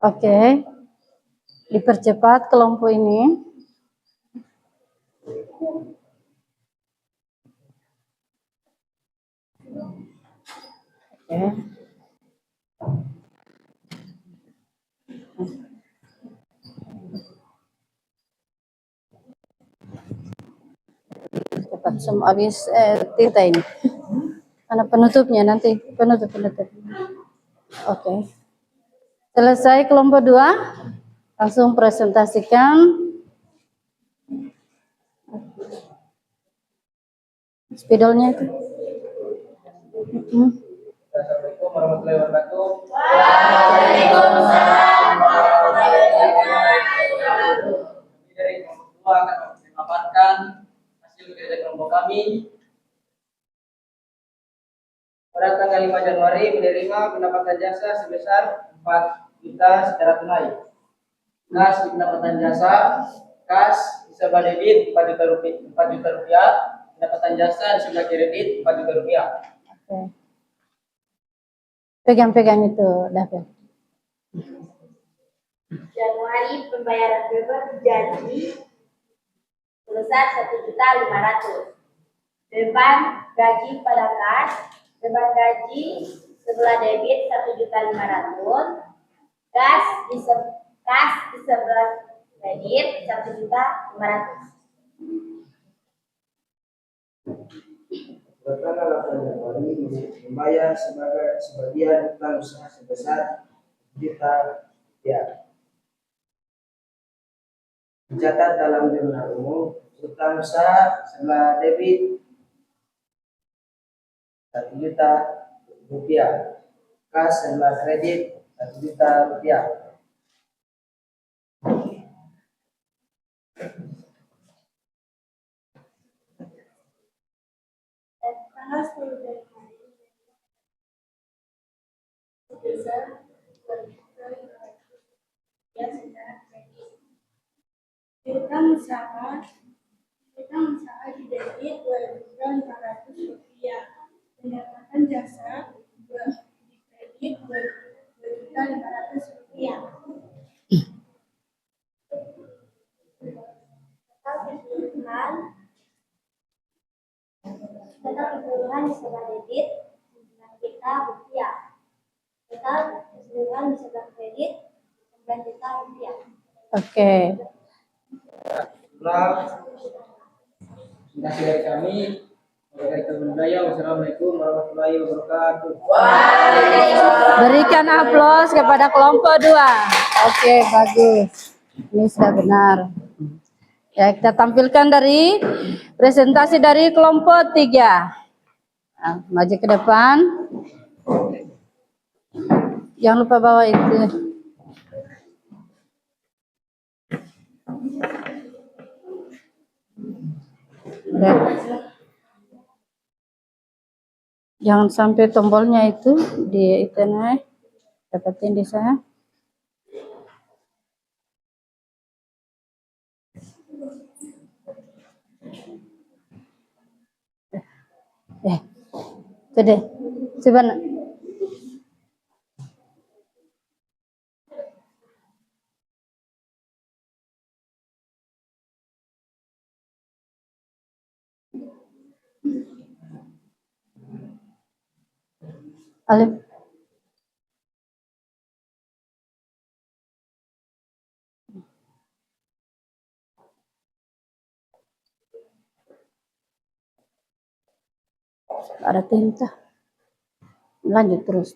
Oke, dipercepat kelompok ini. Oke. Cepat semua habis tinta ini. Mana penutupnya nanti? Penutup. Oke. Selesai kelompok 2. Langsung presentasikan. Spidolnya itu. Assalamualaikum warahmatullahi wabarakatuh. Dari kelompok 2 akan memaparkan hasil kerja kelompok kami. Pada tanggal 5 Januari menerima pendapatan jasa sebesar 4 juta secara tunai. Kas pendapatan jasa, kas di sebelah debit 4 juta rupiah, pendapatan jasa di sebelah kredit 4 juta rupiah. Oke. Pegang-pegang itu, David. Januari pembayaran gaji sebesar 1.500.000. Beban gaji pada kas, beban gaji sebelah debit 1.500.000, kas di sebelah kredit 1.500.000. Tanggal 8 Januari membayar sebagian utang usaha sebesar juta rupiah. Dicatat dalam jurnal umum utang usaha sebelah debit 1 juta rupiah, kas sebelah kredit 1 juta rupiah. Tanggal 10 Januari sebesar 2.500.000 secara kredit. Utang usaha di debit 2.500.000. Pendapatan jasa di kredit 2.500.000. Total keseluruhan di sebelah debit 9 juta rupiah. Total keseluruhan di sebelah kredit 9 juta rupiah. Oke. Terima kasih dari kami. Wassalamualaikum warahmatullahi wabarakatuh. Berikan aplaus kepada kelompok 2. Oke, bagus. Ini sudah benar. Ya, kita tampilkan dari presentasi dari kelompok 3. Nah, maju ke depan. Jangan lupa bawa itu. Udah. Jangan sampai tombolnya itu di itu naik. Dapetin di sana. Itu deh. Coba nak. Alif. Ada tinta. Lanjut terus.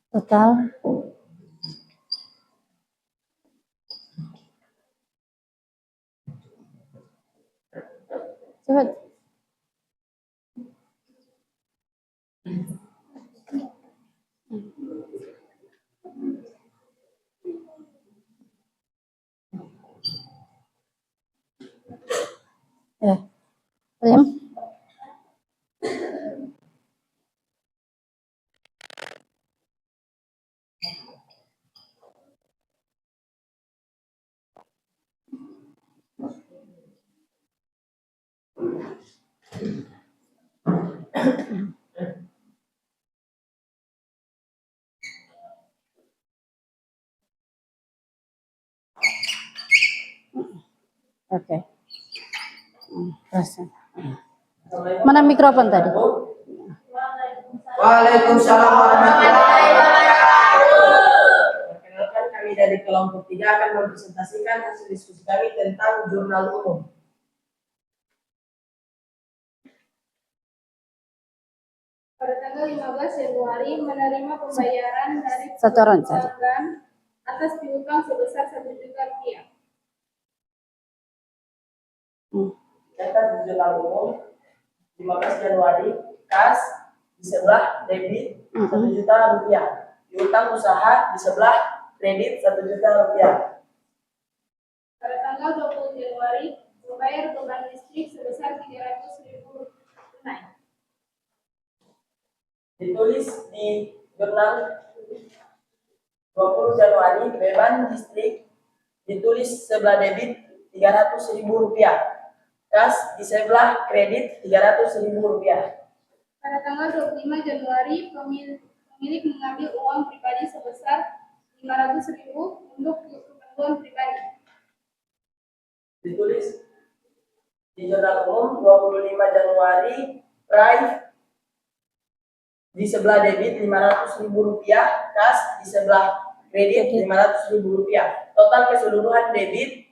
Total. Cepat. Rem. Oke. Terus. Mana mikrofon tadi? Waalaikumsalam warahmatullahi wabarakatuh. Perkenalkan, kami dari kelompok 3 akan mempresentasikan hasil diskusi kami tentang jurnal umum. Pada tanggal 15 Februari menerima pembayaran dari Satu orang saja. pelanggan atas piutang sebesar 1 juta rupiah. Data di jurnal umum 15 Januari, kas di sebelah debit 1 juta rupiah, piutang usaha di sebelah kredit 1 juta rupiah. Pada tanggal 20 Januari membayar beban listrik sebesar 300.000 tunai. Ditulis di jurnal 20 Januari, beban listrik ditulis sebelah debit 300.000 rupiah, kas di sebelah kredit 300.000 rupiah. Pada tanggal 25 Januari pemilik mengambil uang pribadi sebesar 500.000 untuk keperluan pribadi. Ditulis di jurnal umum 25 Januari, price di sebelah debit 500.000 rupiah, kas di sebelah kredit 500.000 rupiah. Total keseluruhan debit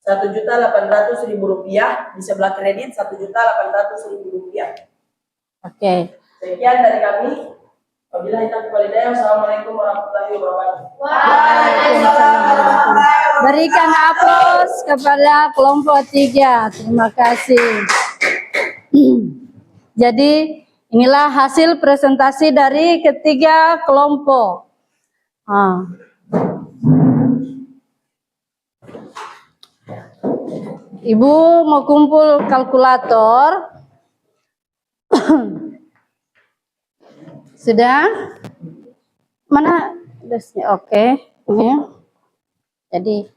1.800.000 rupiah, di sebelah kredit 1.800.000 rupiah. Oke. Sekian dari kami. Wabillahi taufiq wal hidayah. Wassalamualaikum warahmatullahi wabarakatuh. Berikan aplaus kepada kelompok 3. Terima kasih. Jadi inilah hasil presentasi dari ketiga kelompok. Ibu mau kumpul kalkulator. Sudah? Mana desnya? Oke. Ini. Jadi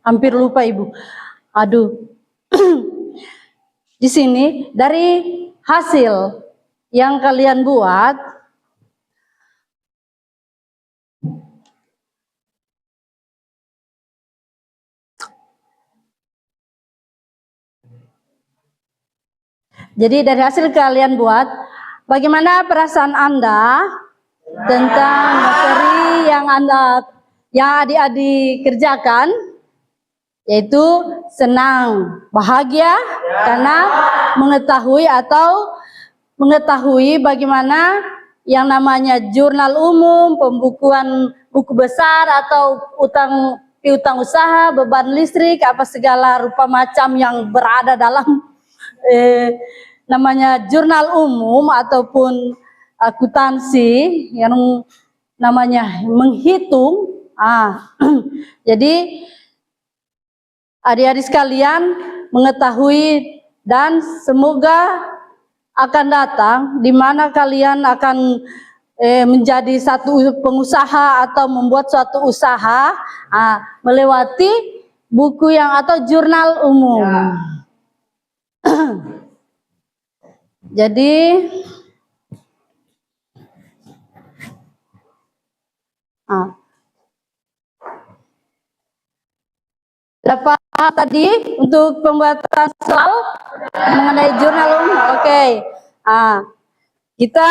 Hampir lupa Ibu. Aduh. Di sini dari hasil yang kalian buat, jadi dari hasil kalian buat, bagaimana perasaan Anda tentang materi yang adik-adik kerjakan, yaitu senang, bahagia karena mengetahui bagaimana yang namanya jurnal umum, pembukuan buku besar atau piutang usaha, beban listrik, apa segala rupa macam yang berada dalam namanya jurnal umum ataupun akuntansi yang namanya menghitung. Jadi adik-adik sekalian mengetahui dan semoga akan datang di mana kalian akan menjadi satu pengusaha atau membuat suatu usaha melewati buku yang atau jurnal umum. Jadi berapa tadi untuk pembuatan soal mengenai jurnal umum? Oke. Kita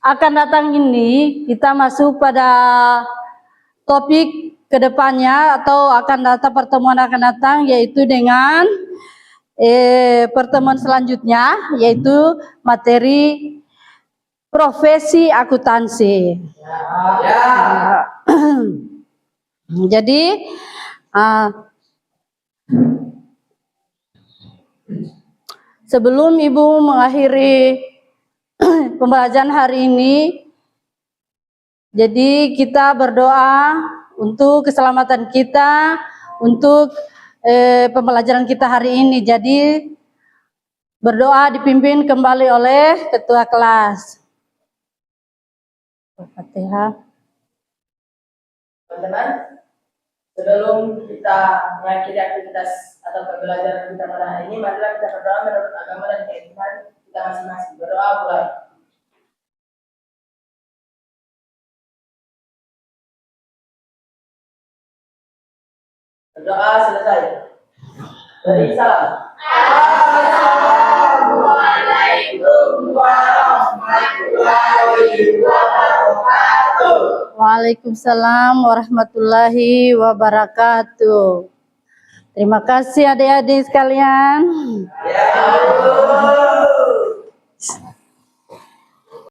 akan datang ini, kita masuk pada topik kedepannya atau akan datang pertemuan akan datang, yaitu dengan pertemuan selanjutnya, yaitu materi profesi akuntansi. Jadi sebelum Ibu mengakhiri pembelajaran hari ini, jadi kita berdoa untuk keselamatan kita, untuk pembelajaran kita hari ini. Jadi berdoa dipimpin kembali oleh ketua kelas. Al-Fatihah. Teman-teman, sebelum kita mengakhiri aktivitas atau pembelajaran kita pada hari ini, marilah kita berdoa menurut agama dan keyakinan kita masing-masing. Berdoa mulai. Berdoa selesai. Beri salam. Assalamualaikum warahmatullahi wabarakatuh. Waalaikumsalam warahmatullahi wabarakatuh. Terima kasih adik-adik sekalian. Ya,